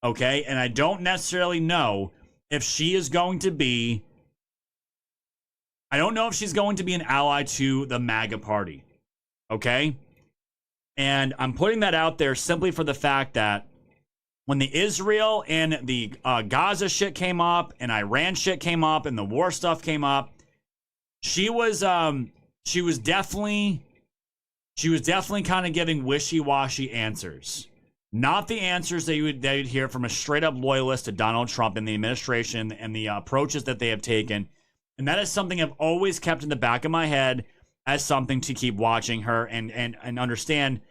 Okay? And I don't necessarily know if she is going to be... I don't know if she's going to be an ally to the MAGA party. Okay? And I'm putting that out there simply for the fact that when the Israel and the Gaza shit came up, and Iran shit came up, and the war stuff came up, she was definitely kind of giving wishy-washy answers. Not the answers that you'd hear from a straight-up loyalist to Donald Trump and the administration and the approaches that they have taken. And that is something I've always kept in the back of my head as something to keep watching her and understand.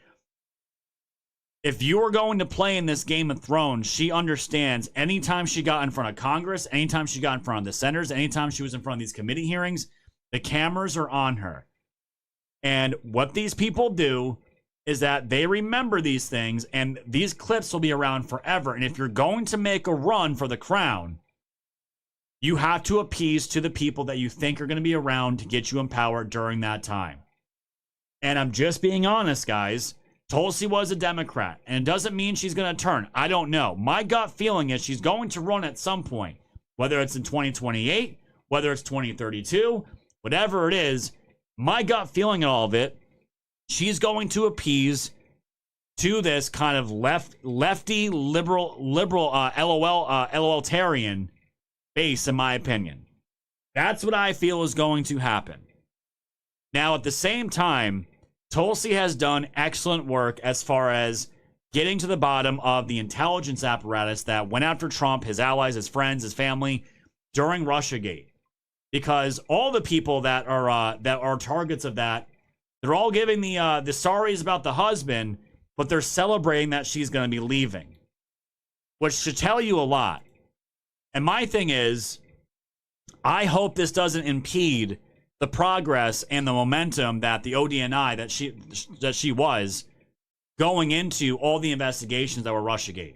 If you are going to play in this Game of Thrones, she understands anytime she got in front of Congress, anytime she got in front of the senators, anytime she was in front of these committee hearings, the cameras are on her. And what these people do is that they remember these things, and these clips will be around forever. And if you're going to make a run for the crown, you have to appease to the people that you think are going to be around to get you in power during that time. And I'm just being honest, guys. Tulsi was a Democrat, and it doesn't mean she's going to turn. I don't know. My gut feeling is she's going to run at some point, whether it's in 2028, whether it's 2032, whatever it is, my gut feeling in all of it, she's going to appease to this kind of lefty, liberal, LOL-tarian base, in my opinion. That's what I feel is going to happen. Now, at the same time, Tulsi has done excellent work as far as getting to the bottom of the intelligence apparatus that went after Trump, his allies, his friends, his family during Russiagate. Because all the people that are targets of that, they're all giving the sorries about the husband, but they're celebrating that she's going to be leaving, which should tell you a lot. And my thing is, I hope this doesn't impede the progress and the momentum that the ODNI that she was going into all the investigations that were Russiagate.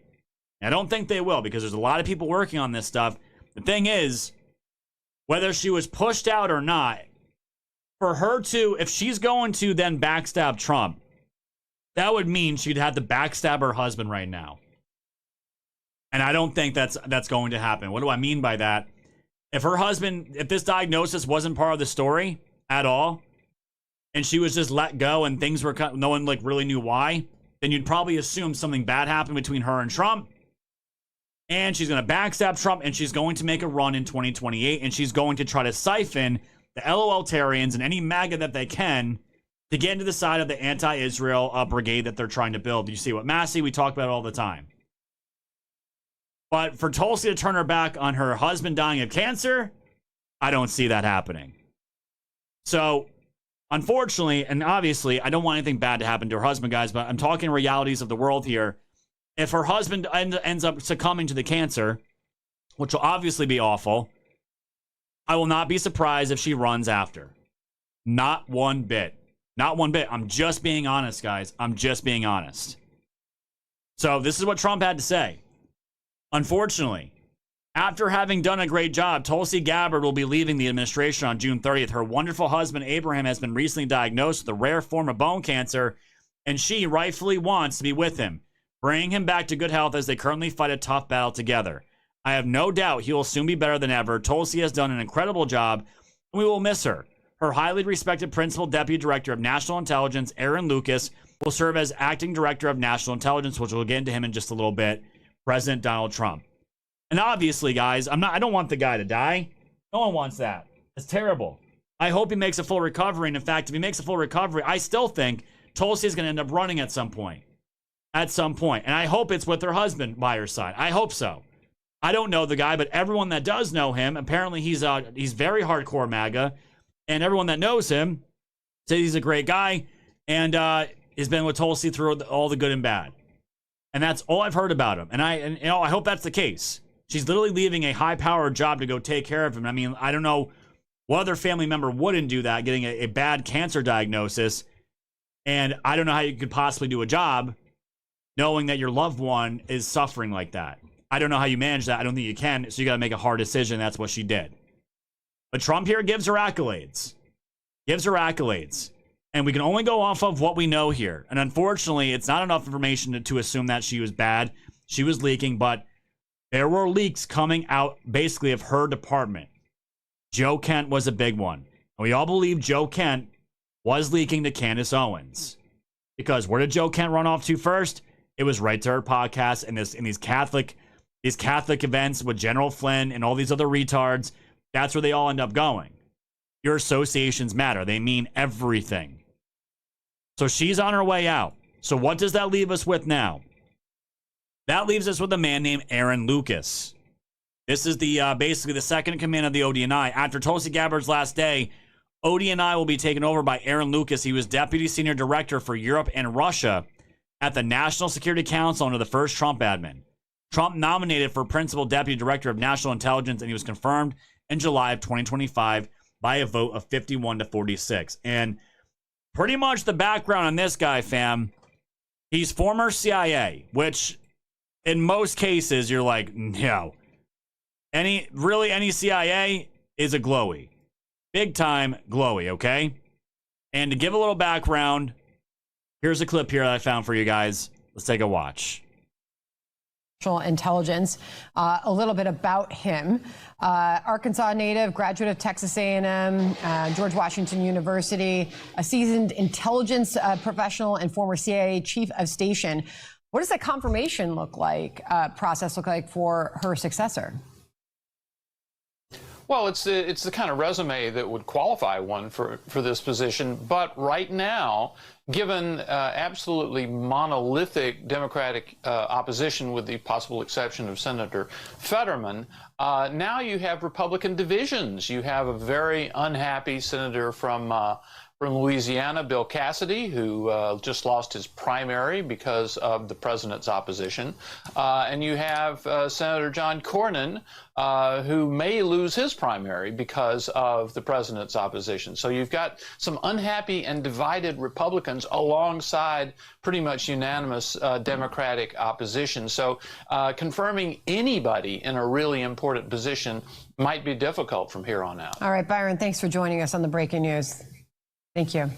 And I don't think they will, because there's a lot of people working on this stuff. The thing is, whether she was pushed out or not, for her to, if she's going to then backstab Trump, that would mean she'd have to backstab her husband right now. And I don't think that's going to happen. What do I mean by that? If her husband, if this diagnosis wasn't part of the story at all, and she was just let go and things were, no one like really knew why, then you'd probably assume something bad happened between her and Trump. And she's going to backstab Trump, and she's going to make a run in 2028, and she's going to try to siphon the LOL-tarians and any MAGA that they can to get into the side of the anti-Israel brigade that they're trying to build. You see what Massey, we talk about it all the time. But for Tulsi to turn her back on her husband dying of cancer, I don't see that happening. So, unfortunately, and obviously, I don't want anything bad to happen to her husband, guys, but I'm talking realities of the world here. If her husband ends up succumbing to the cancer, which will obviously be awful, I will not be surprised if she runs after. Not one bit. Not one bit. I'm just being honest, guys. I'm just being honest. So this is what Trump had to say. Unfortunately, after having done a great job, Tulsi Gabbard will be leaving the administration on June 30th. Her wonderful husband, Abraham, has been recently diagnosed with a rare form of bone cancer, and she rightfully wants to be with him, bringing him back to good health as they currently fight a tough battle together. I have no doubt he will soon be better than ever. Tulsi has done an incredible job, and we will miss her. Her highly respected Principal Deputy Director of National Intelligence, Aaron Lucas, will serve as Acting Director of National Intelligence, which we'll get into him in just a little bit. President Donald Trump. And obviously, guys, I don't want the guy to die. No one wants that. It's terrible. I hope he makes a full recovery. And in fact, if he makes a full recovery, I still think Tulsi is going to end up running at some point. At some point. And I hope it's with her husband by her side. I hope so. I don't know the guy, but everyone that does know him, apparently he's very hardcore MAGA. And everyone that knows him says he's a great guy and has been with Tulsi through all the good and bad. And that's all I've heard about him. And I hope that's the case. She's literally leaving a high-powered job to go take care of him. I mean, I don't know what other family member wouldn't do that, getting a bad cancer diagnosis. And I don't know how you could possibly do a job knowing that your loved one is suffering like that. I don't know how you manage that. I don't think you can. So you got to make a hard decision. That's what she did. But Trump here gives her accolades. Gives her accolades. And we can only go off of what we know here. And unfortunately, it's not enough information to assume that she was bad. She was leaking, but there were leaks coming out basically of her department. Joe Kent was a big one. And we all believe Joe Kent was leaking to Candice Owens. Because where did Joe Kent run off to first? It was right to her podcast and these Catholic events with General Flynn and all these other retards. That's where they all end up going. Your associations matter. They mean everything. So she's on her way out. So what does that leave us with now? That leaves us with a man named Aaron Lucas. This is the basically the second in command of the ODNI. After Tulsi Gabbard's last day, ODNI will be taken over by Aaron Lucas. He was Deputy Senior Director for Europe and Russia at the National Security Council under the first Trump admin. Trump nominated for Principal Deputy Director of National Intelligence, and he was confirmed in July of 2025 by a vote of 51-46. And pretty much the background on this guy, fam, he's former CIA, which in most cases you're like, no. Any CIA is a glowy. Big time glowy, okay? And to give a little background, here's a clip here that I found for you guys. Let's take a watch. Intelligence. A little bit about him. Arkansas native, graduate of Texas A&M, George Washington University, a seasoned intelligence professional and former CIA chief of station. What does that confirmation process look like for her successor? Well, it's the kind of resume that would qualify one for this position. But right now, given absolutely monolithic Democratic opposition, with the possible exception of Senator Fetterman, now you have Republican divisions. You have a very unhappy senator from Louisiana, Bill Cassidy, who just lost his primary because of the president's opposition. And you have Senator John Cornyn, who may lose his primary because of the president's opposition. So you've got some unhappy and divided Republicans alongside pretty much unanimous Democratic opposition. So confirming anybody in a really important position might be difficult from here on out. All right, Byron, thanks for joining us on the Breaking News. Thank you.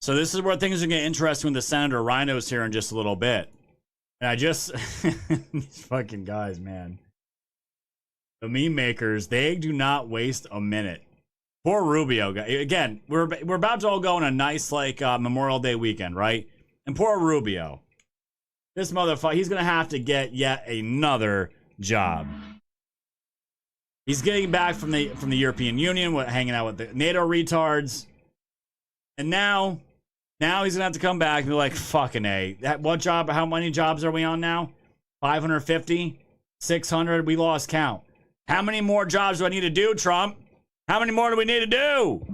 So this is where things are getting interesting with the Senator Rhinos here in just a little bit. And I just, these fucking guys, man. The meme makers, they do not waste a minute. Poor Rubio. Again, we're about to all go on a nice, Memorial Day weekend, right? And poor Rubio. This motherfucker, he's going to have to get yet another job. He's getting back from the European Union, hanging out with the NATO retards. And now he's going to have to come back and be like, fucking A. What job, how many jobs are we on now? 550? 600? We lost count. How many more jobs do I need to do, Trump? How many more do we need to do?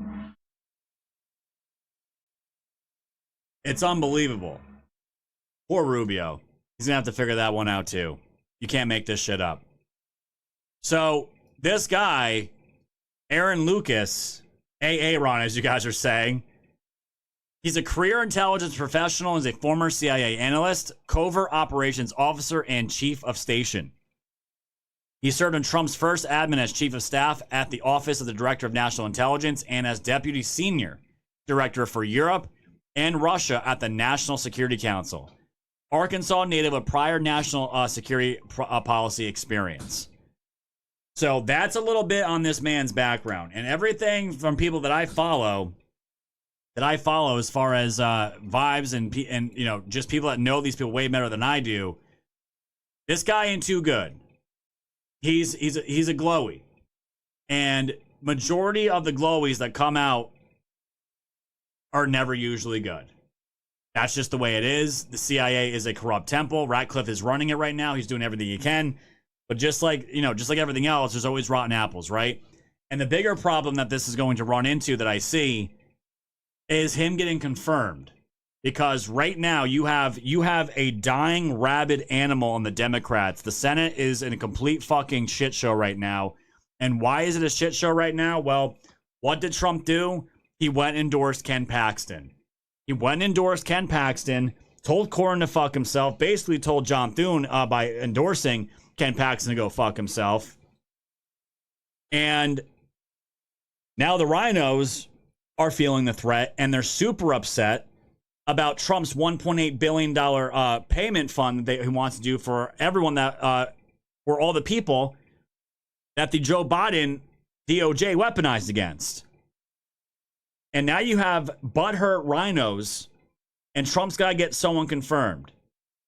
It's unbelievable. Poor Rubio. He's going to have to figure that one out, too. You can't make this shit up. So, this guy, Aaron Lucas, Aaron, as you guys are saying, he's a career intelligence professional and is a former CIA analyst, covert operations officer, and chief of station. He served in Trump's first admin as chief of staff at the Office of the Director of National Intelligence and as deputy senior director for Europe and Russia at the National Security Council. Arkansas native with prior national security policy experience. So that's a little bit on this man's background. And everything from people that I follow as far as vibes and you know, just people that know these people way better than I do, this guy ain't too good. He's a glowy. And majority of the glowies that come out are never usually good. That's just the way it is. The CIA is a corrupt temple. Ratcliffe is running it right now. He's doing everything he can. But just like everything else, there's always rotten apples, right? And the bigger problem that this is going to run into that I see is him getting confirmed. Because right now you have a dying rabid animal in the Democrats. The Senate is in a complete fucking shit show right now. And why is it a shit show right now? Well, what did Trump do? He went and endorsed Ken Paxton. Told Cornyn to fuck himself, basically told John Thune by endorsing Ken Paxton to go fuck himself. And now the Rhinos are feeling the threat, and they're super upset about Trump's $1.8 billion payment fund that he wants to do for everyone that, for all the people that the Joe Biden DOJ weaponized against. And now you have butthurt Rhinos, and Trump's got to get someone confirmed.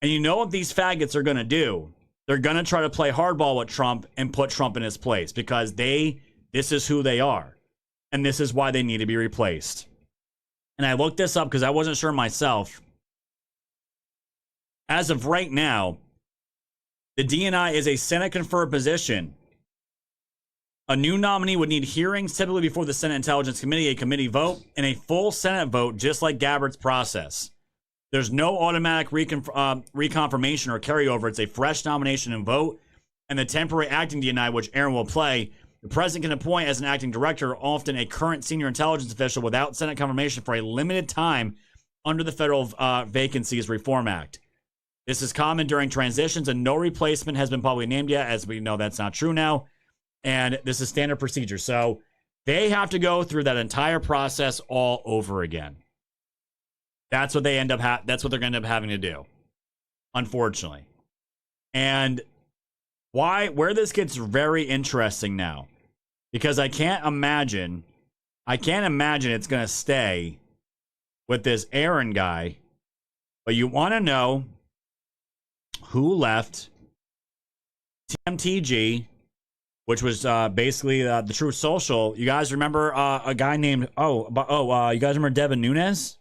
And you know what these faggots are going to do? They're going to try to play hardball with Trump and put Trump in his place because this is who they are. And this is why they need to be replaced. And I looked this up because I wasn't sure myself. As of right now, the DNI is a Senate-confirmed position. A new nominee would need hearings typically before the Senate Intelligence Committee, a committee vote, and a full Senate vote, just like Gabbard's process. There's no automatic reconfirmation or carryover. It's a fresh nomination and vote. And the temporary acting DNI, which Aaron will play, the president can appoint as an acting director, often a current senior intelligence official, without Senate confirmation for a limited time under the Federal Vacancies Reform Act. This is common during transitions, and no replacement has been publicly named yet, as we know that's not true now. And this is standard procedure. So they have to go through that entire process all over again. That's what they end up. That's what they're going to end up having to do, unfortunately. And where this gets very interesting now, because I can't imagine it's going to stay with this Aaron guy. But you want to know who left TMTG, which was basically the Truth Social. You guys remember a guy named you guys remember Devin Nunes?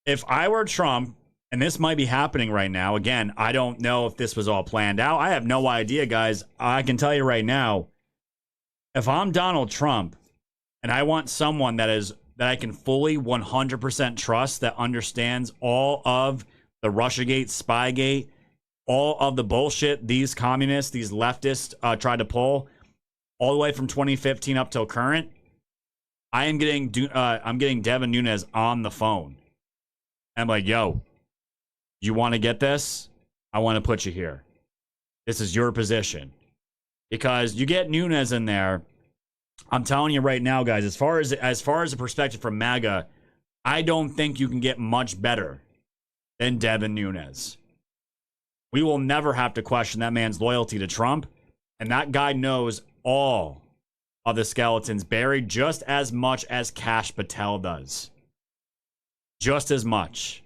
If I were Trump, and this might be happening right now, again, I don't know if this was all planned out. I have no idea, guys. I can tell you right now, if I'm Donald Trump and I want someone that I can fully 100% trust, that understands all of the Russiagate, Spygate, all of the bullshit these communists, these leftists tried to pull all the way from 2015 up till current, I'm getting Devin Nunes on the phone. I'm like, yo, you want to get this? I want to put you here. This is your position. Because you get Nunes in there, I'm telling you right now, guys, as far as the perspective from MAGA, I don't think you can get much better than Devin Nunes. We will never have to question that man's loyalty to Trump, and that guy knows all of the skeletons buried just as much as Kash Patel does. Just as much.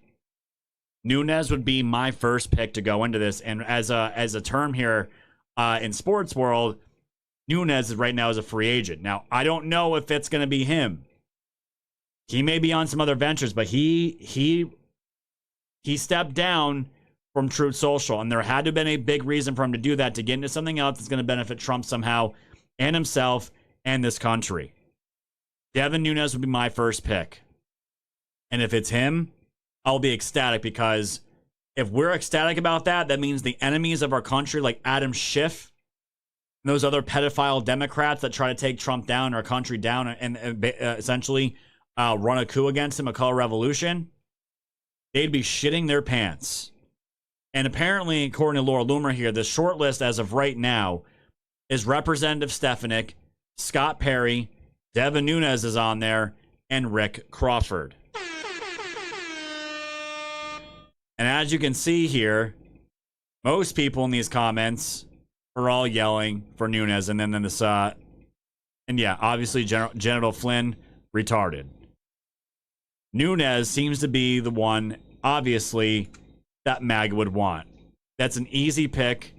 Nunes would be my first pick to go into this, and as a term here in sports world, Nunes right now is a free agent. Now, I don't know if it's going to be him. He may be on some other ventures, but he stepped down from Truth Social, and there had to have been a big reason for him to do that, to get into something else that's going to benefit Trump somehow, and himself, and this country. Devin Nunes would be my first pick. And if it's him, I'll be ecstatic, because if we're ecstatic about that, that means the enemies of our country, like Adam Schiff, and those other pedophile Democrats that try to take Trump down, our country down, and essentially run a coup against him, a color revolution, they'd be shitting their pants. And apparently, according to Laura Loomer here, the short list as of right now is Representative Stefanik, Scott Perry, Devin Nunes is on there, and Rick Crawford. And as you can see here, most people in these comments are all yelling for Nunes, and then this, and yeah, obviously Genital Flynn, retarded. Nunes seems to be the one, obviously, that MAGA would want. That's an easy pick.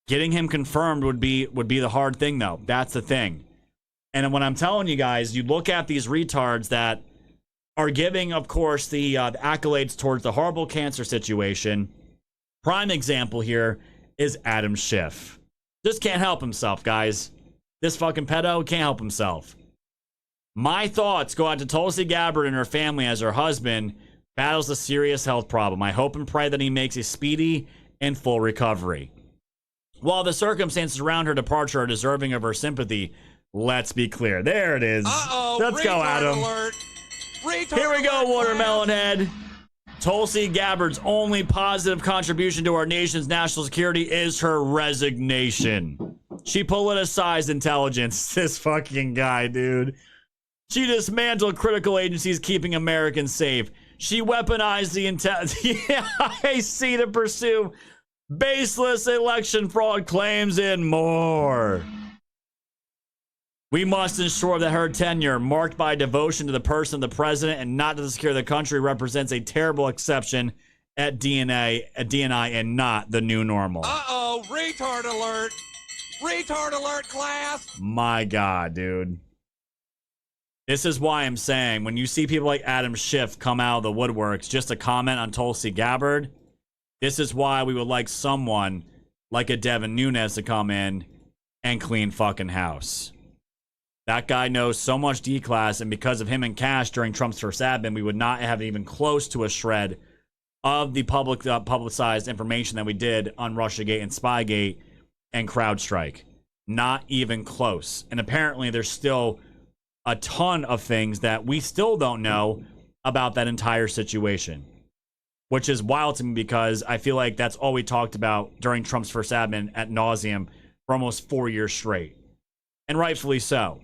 Getting him confirmed would be the hard thing, though. That's the thing. And when I'm telling you guys, you look at these retards that are giving, of course, the accolades towards the horrible cancer situation. Prime example here is Adam Schiff. Just can't help himself, guys. This fucking pedo can't help himself. My thoughts go out to Tulsi Gabbard and her family as her husband battles a serious health problem. I hope and pray that he makes a speedy and full recovery. While the circumstances around her departure are deserving of her sympathy, let's be clear. There it is. Let's go, Adam. Alert. Here we go, Watermelon Head. Tulsi Gabbard's only positive contribution to our nation's national security is her resignation. She politicized intelligence. This fucking guy, dude. She dismantled critical agencies keeping Americans safe. She weaponized the IAC to pursue baseless election fraud claims and more. We must ensure that her tenure, marked by devotion to the person of the president and not to the security of the country, represents a terrible exception at DNI and not the new normal. Uh-oh, retard alert. Retard alert, class. My God, dude. This is why I'm saying, when you see people like Adam Schiff come out of the woodworks just to comment on Tulsi Gabbard, this is why we would like someone like a Devin Nunes to come in and clean fucking house. That guy knows so much D-class, and because of him and Kash during Trump's first admin, we would not have even close to a shred of the publicized information that we did on Russiagate and Spygate and CrowdStrike. Not even close. And apparently there's still a ton of things that we still don't know about that entire situation, which is wild to me because I feel like that's all we talked about during Trump's first admin ad nauseum for almost 4 years straight, and rightfully so.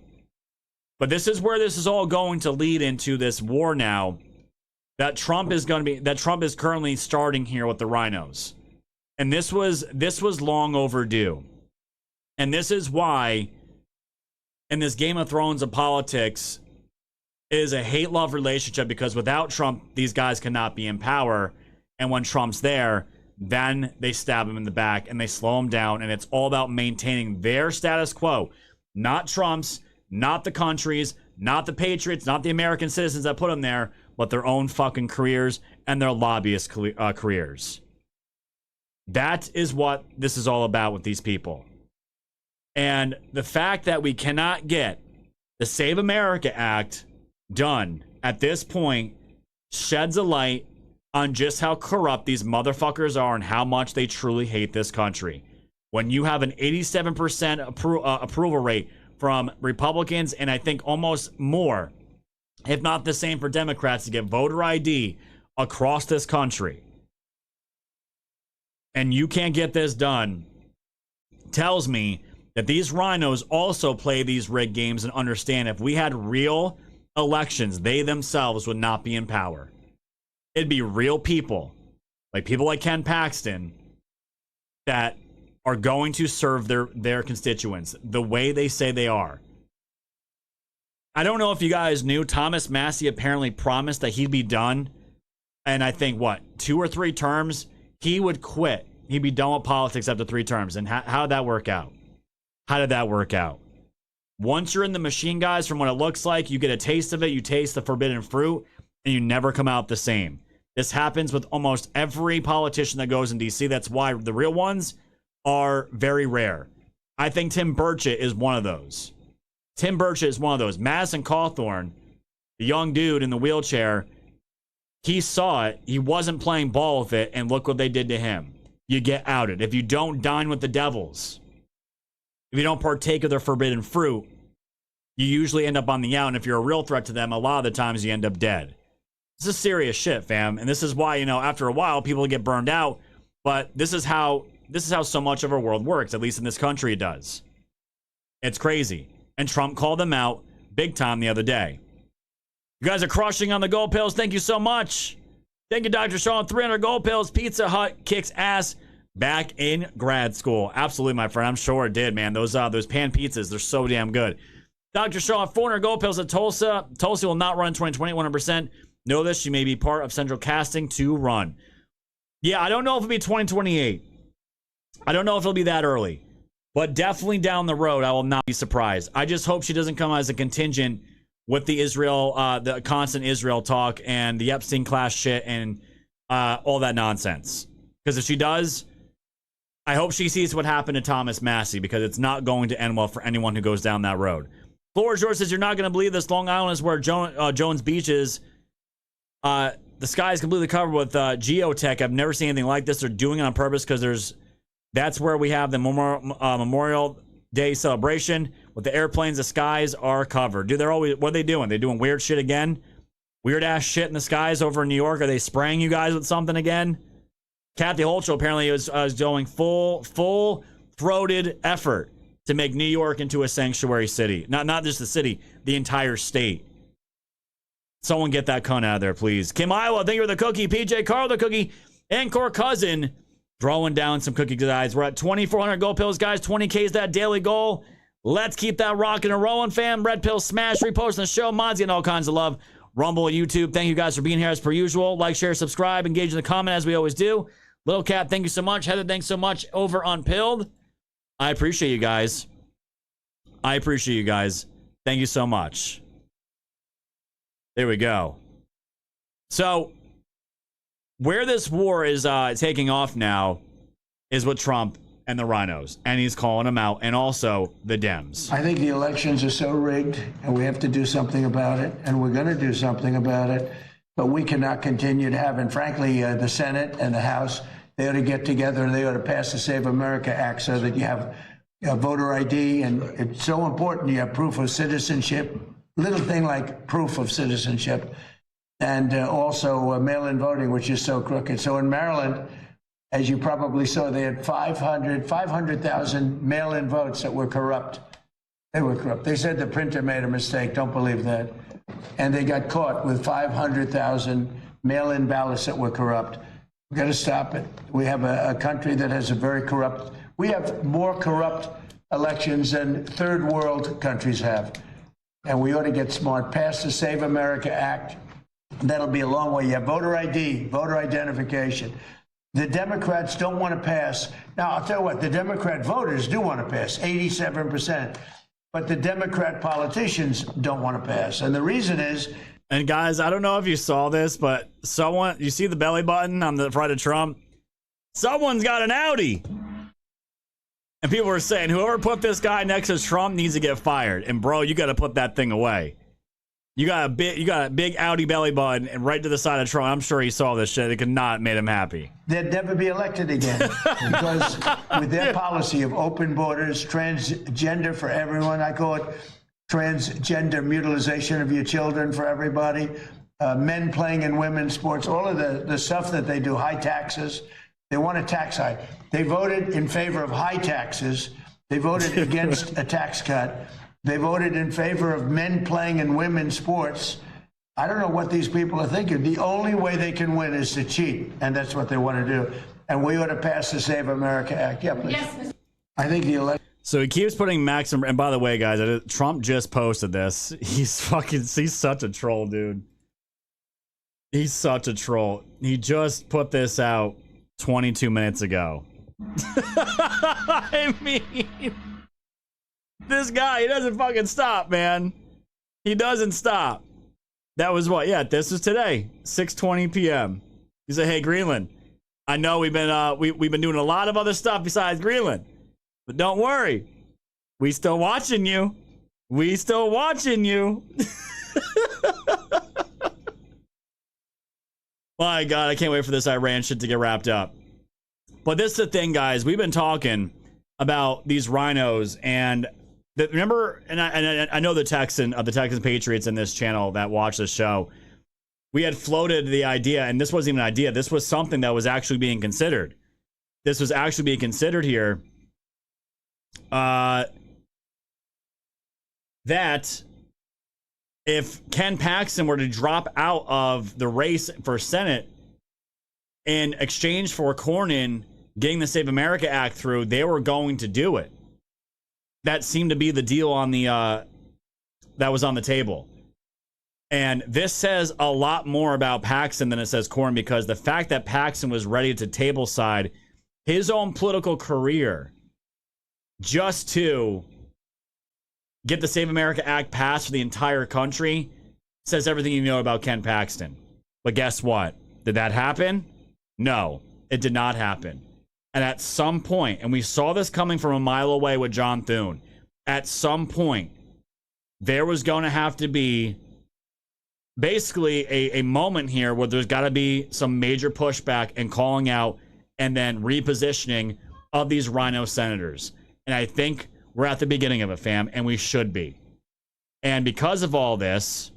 But this is where this is all going to lead into this war now that Trump is currently starting here with the RINOs. And this was long overdue. And this is why in this Game of Thrones of politics is a hate-love relationship, because without Trump, these guys cannot be in power. And when Trump's there, then they stab him in the back and they slow him down. And it's all about maintaining their status quo. Not Trump's, not the country's, not the patriots, not the American citizens that put them there, but their own fucking careers and their lobbyist careers. That is what this is all about with these people. And the fact that we cannot get the Save America Act done at this point sheds a light on just how corrupt these motherfuckers are and how much they truly hate this country. When you have an 87% approval rate from Republicans, and I think almost more, if not the same for Democrats, to get voter ID across this country, and you can't get this done, tells me that these RINOs also play these rigged games and understand if we had real elections, they themselves would not be in power. It'd be real people, like people like Ken Paxton, that are going to serve their constituents the way they say they are. I don't know if you guys knew, Thomas Massie apparently promised that he'd be done, and I think, 2 or 3 terms, he would quit. He'd be done with politics after 3 terms. And how'd that work out? How did that work out? Once you're in the machine, guys, from what it looks like, you get a taste of it, you taste the forbidden fruit, and you never come out the same. This happens with almost every politician that goes in D.C. That's why the real ones are very rare. I think Tim Burchett is one of those. Tim Burchett is one of those. Madison Cawthorn, the young dude in the wheelchair, he saw it. He wasn't playing ball with it, and look what they did to him. You get outed. If you don't dine with the devils, if you don't partake of their forbidden fruit, you usually end up on the out, and if you're a real threat to them, a lot of the times you end up dead. This is serious shit, fam, and this is why, after a while, people get burned out, but this is how so much of our world works, at least in this country it does. It's crazy. And Trump called them out big time the other day. You guys are crushing on the gold pills. Thank you so much. Thank you, Dr. Sean. 300 gold pills. Pizza Hut kicks ass back in grad school. Absolutely, my friend. I'm sure it did, man. Those pan pizzas, they're so damn good. Dr. Sean, 400 gold pills at Tulsa. Tulsa will not run in 2020, 100%. Know this, she may be part of central casting to run. Yeah, I don't know if it'll be 2028. I don't know if it'll be that early. But definitely down the road, I will not be surprised. I just hope she doesn't come as a contingent with the the constant Israel talk and the Epstein class shit and all that nonsense. Because if she does, I hope she sees what happened to Thomas Massie, because it's not going to end well for anyone who goes down that road. Flora George says, you're not going to believe this. Long Island is where Jones Beach is. The sky is completely covered with geotech. I've never seen anything like this. They're doing it on purpose because that's where we have the Memorial Day celebration with the airplanes. The skies are covered. Dude, what are they doing? They doing weird shit again? Weird ass shit in the skies over in New York. Are they spraying you guys with something again? Kathy Holtschool apparently was doing full-throated effort to make New York into a sanctuary city. Not just the city, the entire state. Someone get that cunt out of there, please. Kim Iowa, thank you for the cookie. PJ Carl, the cookie. And Core Cousin, throwing down some cookie guys. We're at 2,400 gold pills, guys. 20K is that daily goal. Let's keep that rocking and rolling, fam. Red pill smash, reposting the show. Mods getting all kinds of love. Rumble, YouTube, thank you guys for being here as per usual. Like, share, subscribe, engage in the comment as we always do. Little Cat, thank you so much. Heather, thanks so much over on Pilled. I appreciate you guys. Thank you so much. There we go. So, where this war is taking off now is with Trump and the RINOs. And he's calling them out. And also the Dems. I think the elections are so rigged, and we have to do something about it. And we're going to do something about it. But we cannot continue to have, and frankly, the Senate and the House, they ought to get together and they ought to pass the Save America Act so that you have voter ID. And it's so important you have proof of citizenship, little thing like proof of citizenship, and also mail-in voting, which is so crooked. So in Maryland, as you probably saw, they had 500,000 mail-in votes that were corrupt. They were corrupt. They said the printer made a mistake. Don't believe that. And they got caught with 500,000 mail-in ballots that were corrupt. We've got to stop it. We have a country that has a very corrupt, we have more corrupt elections than third world countries have. And we ought to get smart. Pass the Save America Act. That'll be a long way. You have voter ID, voter identification. The Democrats don't want to pass. Now, I'll tell you what, the Democrat voters do want to pass, 87%. But the Democrat politicians don't want to pass. And the reason is... And guys, I don't know if you saw this, but someone, you see the belly button on the front of Trump? Someone's got an Audi. And people were saying, whoever put this guy next to Trump needs to get fired. And bro, you got to put that thing away. You got a big Audi belly button and right to the side of Trump. I'm sure he saw this shit. It could not have made him happy. They'd never be elected again because with their policy of open borders, transgender for everyone, I call it transgender mutilization of your children for everybody, men playing in women's sports, all of the stuff that they do, high taxes. They want a tax hike. They voted in favor of high taxes. They voted against a tax cut. They voted in favor of men playing in women's sports. I don't know what these people are thinking. The only way they can win is to cheat, and that's what they want to do. And we ought to pass the Save America Act. Yeah, please. Yes. I think the election. So he keeps putting maximum. And by the way, guys, Trump just posted this. He's such a troll, dude. He's such a troll. He just put this out 22 minutes ago. I mean, this guy, he doesn't fucking stop, man. He doesn't stop. That was what? Yeah, this is today, 6:20 p.m. He said, "Hey, Greenland, I know we've been doing a lot of other stuff besides Greenland, but don't worry, we still watching you. We still watching you." My God, I can't wait for this Iran shit to get wrapped up. But this is the thing, guys. We've been talking about these rhinos, and remember, and I know the Texans Patriots in this channel that watch this show. We had floated the idea, and this wasn't even an idea. This was something that was actually being considered. This was actually being considered here. That if Ken Paxton were to drop out of the race for Senate in exchange for Cornyn getting the Save America Act through, they were going to do it. That seemed to be the deal on the that was on the table. And this says a lot more about Paxton than it says Cornyn, because the fact that Paxton was ready to table side his own political career just to get the Save America Act passed for the entire country says everything you know about Ken Paxton. But guess what? Did that happen? No, it did not happen. And at some point, and we saw this coming from a mile away with John Thune, at some point, there was going to have to be basically a moment here where there's got to be some major pushback and calling out and then repositioning of these Rhino senators. And I think we're at the beginning of it, fam, and we should be. And because of all this,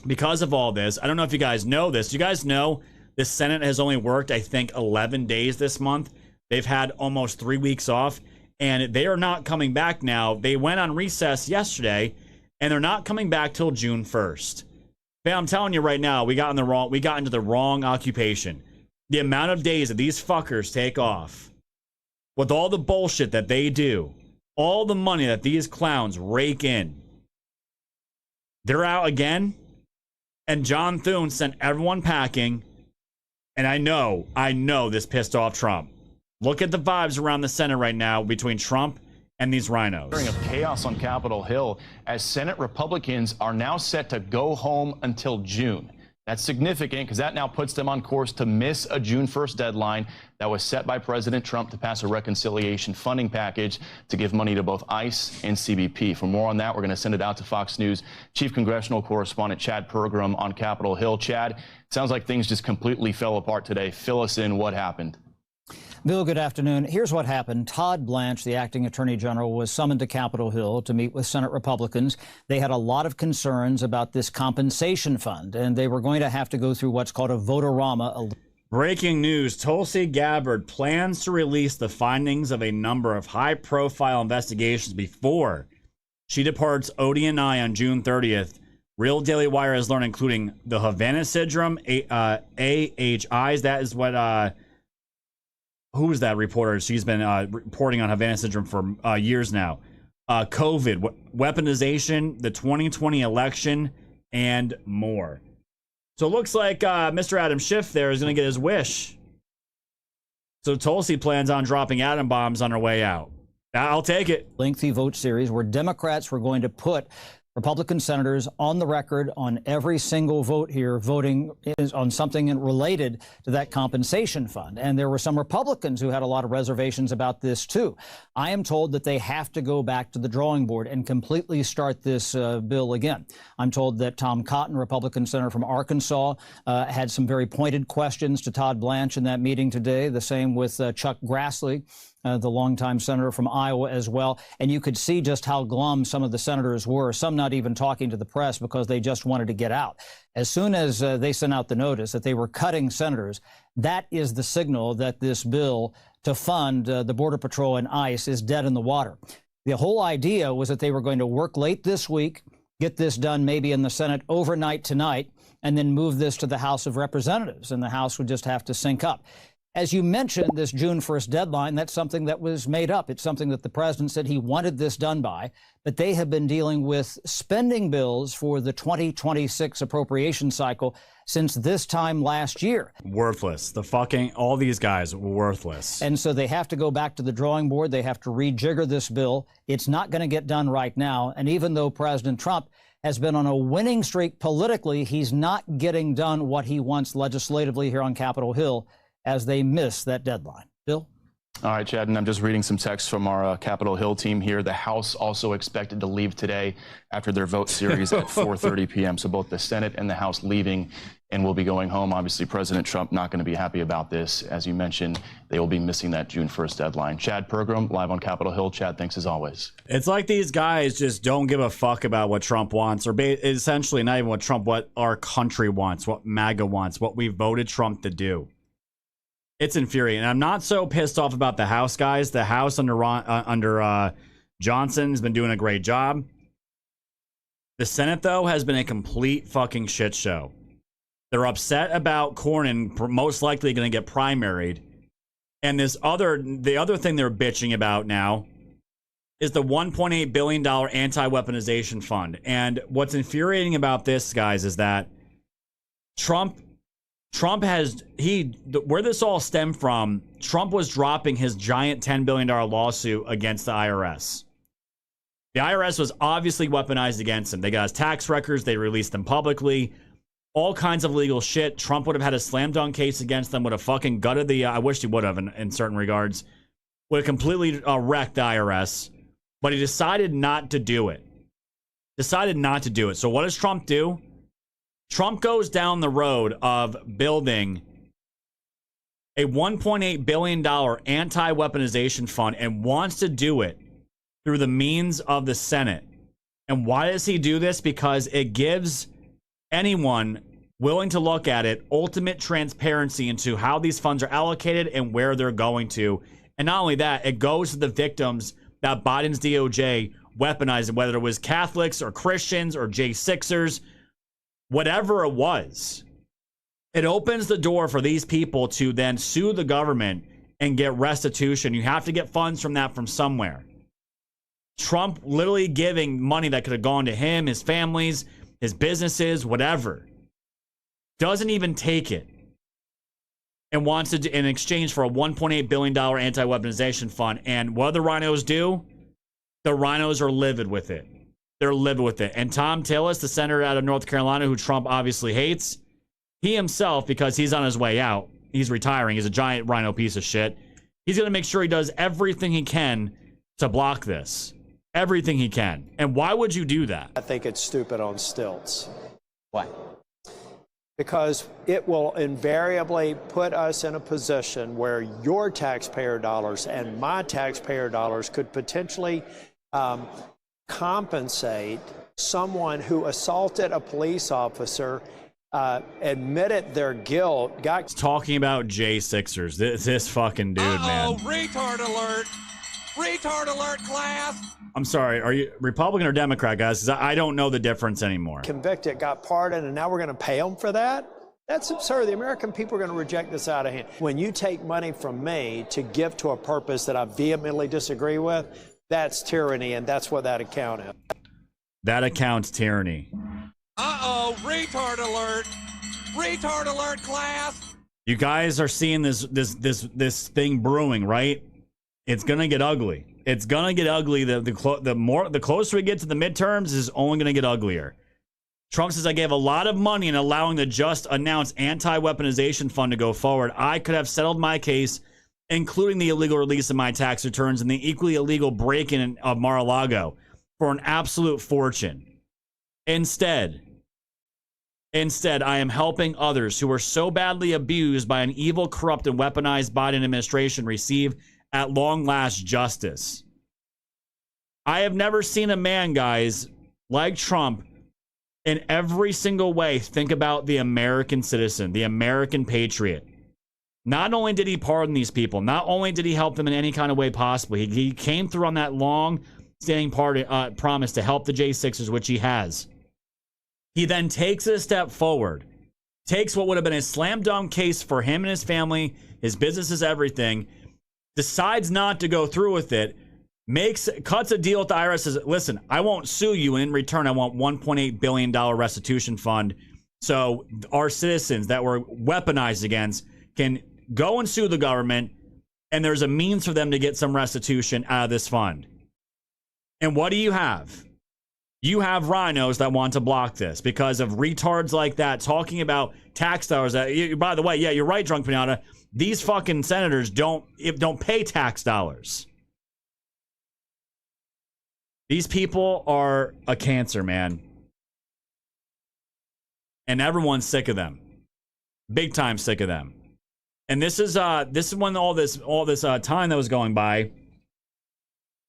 I don't know if you guys know this. You guys know the Senate has only worked, I think, 11 days this month. They've had almost 3 weeks off, and they are not coming back now. They went on recess yesterday, and they're not coming back till June 1st. Man, I'm telling you right now, we got into the wrong occupation. The amount of days that these fuckers take off, with all the bullshit that they do, all the money that these clowns rake in, they're out again, and John Thune sent everyone packing, and I know this pissed off Trump. Look at the vibes around the Senate right now between Trump and these rhinos. Of chaos on Capitol Hill as Senate Republicans are now set to go home until June. That's significant because that now puts them on course to miss a June 1st deadline that was set by President Trump to pass a reconciliation funding package to give money to both ICE and CBP. For more on that, we're going to send it out to Fox News Chief Congressional Correspondent Chad Pergram on Capitol Hill. Chad, it sounds like things just completely fell apart today. Fill us in. What happened? Bill, good afternoon. Here's what happened. Todd Blanche, the acting attorney general, was summoned to Capitol Hill to meet with Senate Republicans. They had a lot of concerns about this compensation fund, and they were going to have to go through what's called a votorama. Breaking news. Tulsi Gabbard plans to release the findings of a number of high-profile investigations before she departs ODNI on June 30th Real Daily Wire has learned, including the Havana Syndrome, AHIs. That is what, who is that reporter? She's been reporting on Havana Syndrome for years now. COVID, weaponization, the 2020 election, and more. So it looks like Mr. Adam Schiff there is going to get his wish. So Tulsi plans on dropping atom bombs on her way out. I'll take it. Lengthy vote series where Democrats were going to put Republican senators on the record on every single vote here, voting on something related to that compensation fund. And there were some Republicans who had a lot of reservations about this, too. I am told that they have to go back to the drawing board and completely start this bill again. I'm told that Tom Cotton, Republican senator from Arkansas, had some very pointed questions to Todd Blanche in that meeting today. The same with Chuck Grassley, the longtime senator from Iowa as well. And you could see just how glum some of the senators were, some not even talking to the press because they just wanted to get out. As soon as they sent out the notice that they were cutting senators, that is the signal that this bill to fund the Border Patrol and ICE is dead in the water. The whole idea was that they were going to work late this week, get this done maybe in the Senate overnight tonight, and then move this to the House of Representatives, and the House would just have to sync up. As you mentioned, this June 1st deadline, that's something that was made up. It's something that the president said he wanted this done by, but they have been dealing with spending bills for the 2026 appropriation cycle since this time last year. Worthless. All these guys were worthless. And so they have to go back to the drawing board. They have to rejigger this bill. It's not going to get done right now. And even though President Trump has been on a winning streak politically, he's not getting done what he wants legislatively here on Capitol Hill, as they miss that deadline. Bill? All right, Chad, and I'm just reading some text from our Capitol Hill team here. The House also expected to leave today after their vote series at 4:30 p.m. So both the Senate and the House leaving and will be going home. Obviously, President Trump not going to be happy about this. As you mentioned, they will be missing that June 1st deadline. Chad Pergram, live on Capitol Hill. Chad, thanks as always. It's like these guys just don't give a fuck about what Trump wants, or essentially not even what our country wants, what MAGA wants, what we voted Trump to do. It's infuriating. And I'm not so pissed off about the House guys. The House under Johnson has been doing a great job. The Senate, though, has been a complete fucking shit show. They're upset about Cornyn most likely going to get primaried. And the other thing they're bitching about now is the $1.8 billion anti-weaponization fund. And what's infuriating about this, guys, is that Trump has, where this all stemmed from, Trump was dropping his giant $10 billion lawsuit against the IRS. The IRS was obviously weaponized against him. They got his tax records. They released them publicly. All kinds of legal shit. Trump would have had a slam dunk case against them, would have fucking gutted I wish he would have in certain regards. Would have completely wrecked the IRS. But he decided not to do it. So what does Trump do? Trump goes down the road of building a $1.8 billion anti-weaponization fund and wants to do it through the means of the Senate. And why does he do this? Because it gives anyone willing to look at it ultimate transparency into how these funds are allocated and where they're going to. And not only that, it goes to the victims that Biden's DOJ weaponized, whether it was Catholics or Christians or J6ers, whatever it was. It opens the door for these people to then sue the government and get restitution. You have to get funds from somewhere. Trump literally giving money that could have gone to him, his families, his businesses, whatever. Doesn't even take it. And wants to, in exchange for a $1.8 billion anti-weaponization fund. And what do the Rhinos do? The Rhinos are livid with it. They're livid with it. And Tom Tillis, the senator out of North Carolina, who Trump obviously hates, he himself, because he's on his way out, he's retiring, he's a giant Rhino piece of shit, he's going to make sure he does everything he can to block this. Everything he can. And why would you do that? I think it's stupid on stilts. Why? Because it will invariably put us in a position where your taxpayer dollars and my taxpayer dollars could potentially compensate someone who assaulted a police officer, admitted their guilt, got... Talking about J6ers. This fucking dude, man. Retard alert. Retard alert, class. I'm sorry, are you Republican or Democrat, guys? 'Cause I don't know the difference anymore. Convicted, got pardoned, and now we're going to pay them for that? That's absurd. The American people are going to reject this out of hand. When you take money from me to give to a purpose that I vehemently disagree with, that's tyranny, and that's what that account is. That account's tyranny. Uh-oh, retard alert. Retard alert, class. You guys are seeing this thing brewing, right? It's gonna get ugly. It's gonna get ugly. The closer we get to the midterms, is only gonna get uglier. Trump says, I gave a lot of money in allowing the just announced anti-weaponization fund to go forward. I could have settled my case, including the illegal release of my tax returns and the equally illegal break-in of Mar-a-Lago, for an absolute fortune. Instead, I am helping others who were so badly abused by an evil, corrupt, and weaponized Biden administration receive at long last justice. I have never seen a man, guys, like Trump, in every single way think about the American citizen, the American patriot. Not only did he pardon these people, not only did he help them in any kind of way possible, he came through on that long-standing promise to help the J6ers, which he has. He then takes it a step forward, takes what would have been a slam dunk case for him and his family, his businesses, everything, decides not to go through with it, cuts a deal with the IRS, says, listen, I won't sue you, and in return, I want $1.8 billion restitution fund so our citizens that were weaponized against can go and sue the government, and there's a means for them to get some restitution out of this fund. And what do you have? You have rhinos that want to block this because of retards like that talking about tax dollars. By the way, yeah, you're right, Drunk Pinata. These fucking senators don't pay tax dollars. These people are a cancer, man. And everyone's sick of them. Big time sick of them. And this is when all this time that was going by,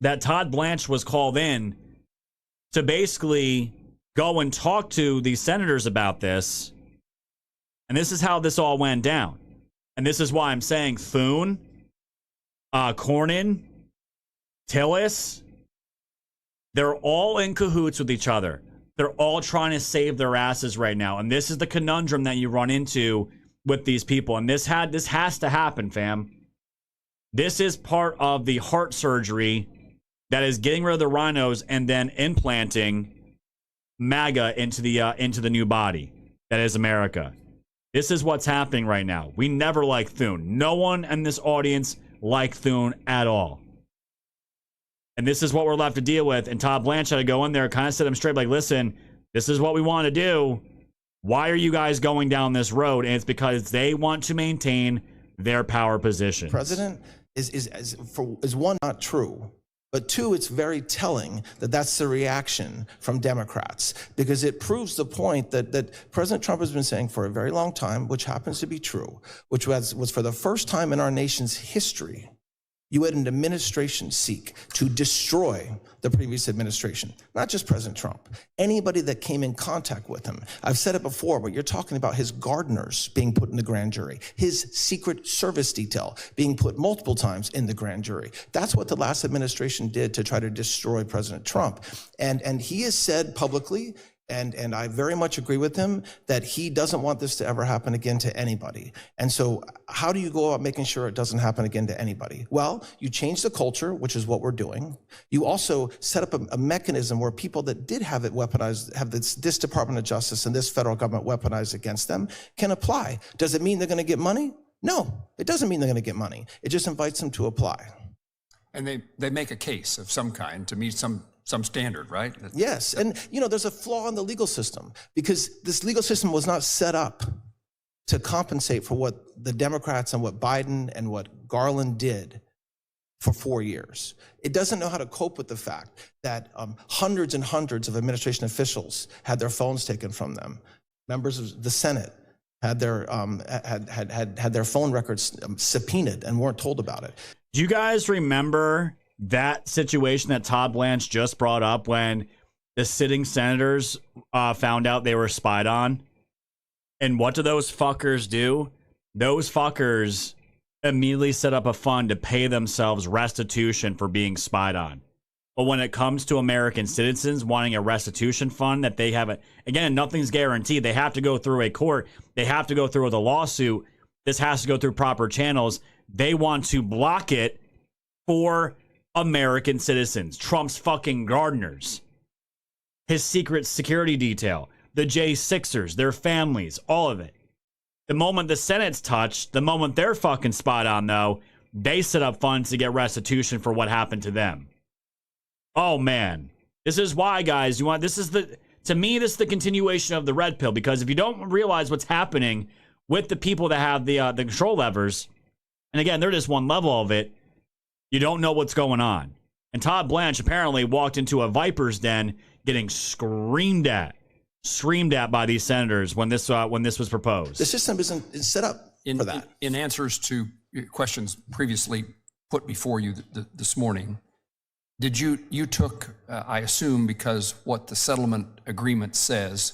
that Todd Blanche was called in to basically go and talk to these senators about this. And this is how this all went down. And this is why I'm saying Thune, Cornyn, Tillis, they're all in cahoots with each other. They're all trying to save their asses right now. And this is the conundrum that you run into with these people. And this has to happen, fam. This is part of the heart surgery that is getting rid of the rhinos and then implanting MAGA into the new body that is America. This is what's happening right now. We never liked Thune. No one in this audience liked Thune at all. And this is what we're left to deal with. And Todd Blanche had to go in there, kind of set him straight, like, listen, this is what we want to do. Why are you guys going down this road? And it's because they want to maintain their power position. President is one, not true. But two, it's very telling that that's the reaction from Democrats, because it proves the point that President Trump has been saying for a very long time, which happens to be true, which was for the first time in our nation's history, you had an administration seek to destroy the previous administration, not just President Trump, anybody that came in contact with him. I've said it before, but you're talking about his gardeners being put in the grand jury, his Secret Service detail being put multiple times in the grand jury. That's what the last administration did to try to destroy President Trump. And he has said publicly, and I very much agree with him, that he doesn't want this to ever happen again to anybody. And so how do you go about making sure it doesn't happen again to anybody? Well, you change the culture, which is what we're doing. You also set up a mechanism where people that did have it weaponized, have this Department of Justice and this federal government weaponized against them, can apply. Does it mean they're going to get money? No, it doesn't mean they're going to get money. It just invites them to apply. And they make a case of some kind to meet some standard, right? Yes, and there's a flaw in the legal system, because this legal system was not set up to compensate for what the Democrats and what Biden and what Garland did for 4 years. It doesn't know how to cope with the fact that hundreds and hundreds of administration officials had their phones taken from them. Members of the Senate had their had their phone records subpoenaed and weren't told about it. Do you guys remember that situation that Todd Blanche just brought up when the sitting senators found out they were spied on? And what do those fuckers do? Those fuckers immediately set up a fund to pay themselves restitution for being spied on. But when it comes to American citizens wanting a restitution fund that they haven't, again, nothing's guaranteed. They have to go through a court. They have to go through with a lawsuit. This has to go through proper channels. They want to block it for American citizens. Trump's fucking gardeners, his secret security detail, the J6ers, their families, all of it. The moment the Senate's touched, the moment they're fucking spot on, though, they set up funds to get restitution for what happened to them. Oh, man. This is why, guys, to me, this is the continuation of the red pill, because if you don't realize what's happening with the people that have the control levers, and again, they're just one level of it, you don't know what's going on. And Todd Blanche apparently walked into a viper's den getting screamed at by these senators when this was proposed. The system isn't set up for that. In answers to questions previously put before you this morning, did you took, I assume, because what the settlement agreement says,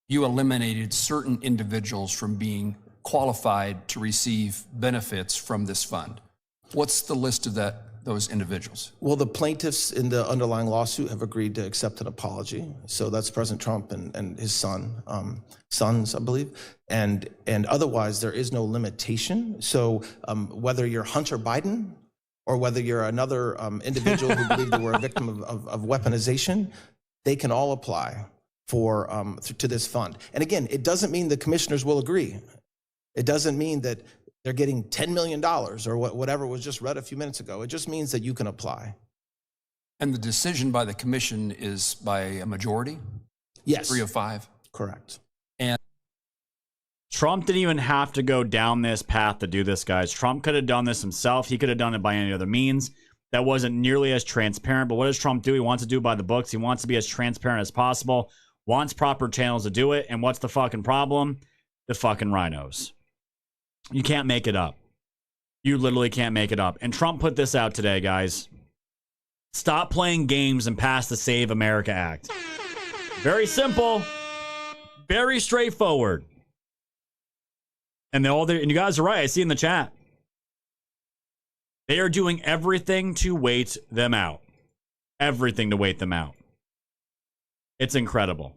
you eliminated certain individuals from being qualified to receive benefits from this fund. What's the list of those individuals? Well, the plaintiffs in the underlying lawsuit have agreed to accept an apology. So that's President Trump and his sons, I believe. And otherwise, there is no limitation. So whether you're Hunter Biden or whether you're another individual who believed they were a victim of weaponization, they can all apply to this fund. And again, it doesn't mean the commissioners will agree. It doesn't mean that they're getting $10 million or whatever was just read a few minutes ago. It just means that you can apply. And the decision by the commission is by a majority? Yes. 3 of 5? Correct. And Trump didn't even have to go down this path to do this, guys. Trump could have done this himself. He could have done it by any other means. That wasn't nearly as transparent. But what does Trump do? He wants to do it by the books. He wants to be as transparent as possible, wants proper channels to do it. And what's the fucking problem? The fucking RINOs. You can't make it up. You literally can't make it up. And Trump put this out today, guys. Stop playing games and pass the Save America Act. Very simple. Very straightforward. And you guys are right. I see in the chat. They are doing everything to wait them out. Everything to wait them out. It's incredible.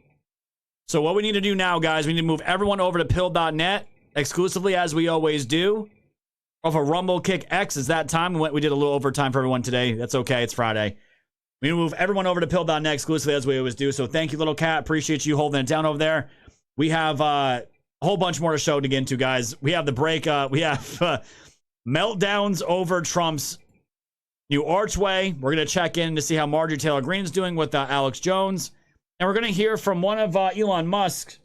So what we need to do now, guys, we need to move everyone over to pill.net. Exclusively, as we always do, of a Rumble Kick X. Is that time? We did a little overtime for everyone today. That's okay. It's Friday. We move everyone over to pill.net exclusively, as we always do. So thank you, little cat. Appreciate you holding it down over there. We have a whole bunch more to show to get into, guys. We have the break. We have meltdowns over Trump's new archway. We're going to check in to see how Marjorie Taylor Greene is doing with Alex Jones. And we're going to hear from one of Elon Musk's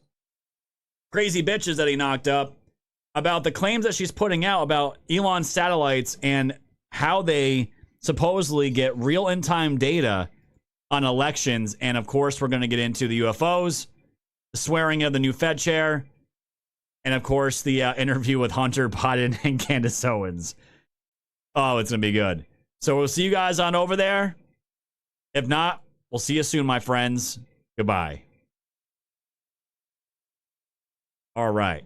crazy bitches that he knocked up about the claims that she's putting out about Elon's satellites and how they supposedly get real in-time data on elections. And of course, we're going to get into the UFOs, the swearing of the new Fed chair, and of course, the interview with Hunter Biden and Candice Owens. Oh, it's going to be good. So we'll see you guys on over there. If not, we'll see you soon, my friends. Goodbye. All right.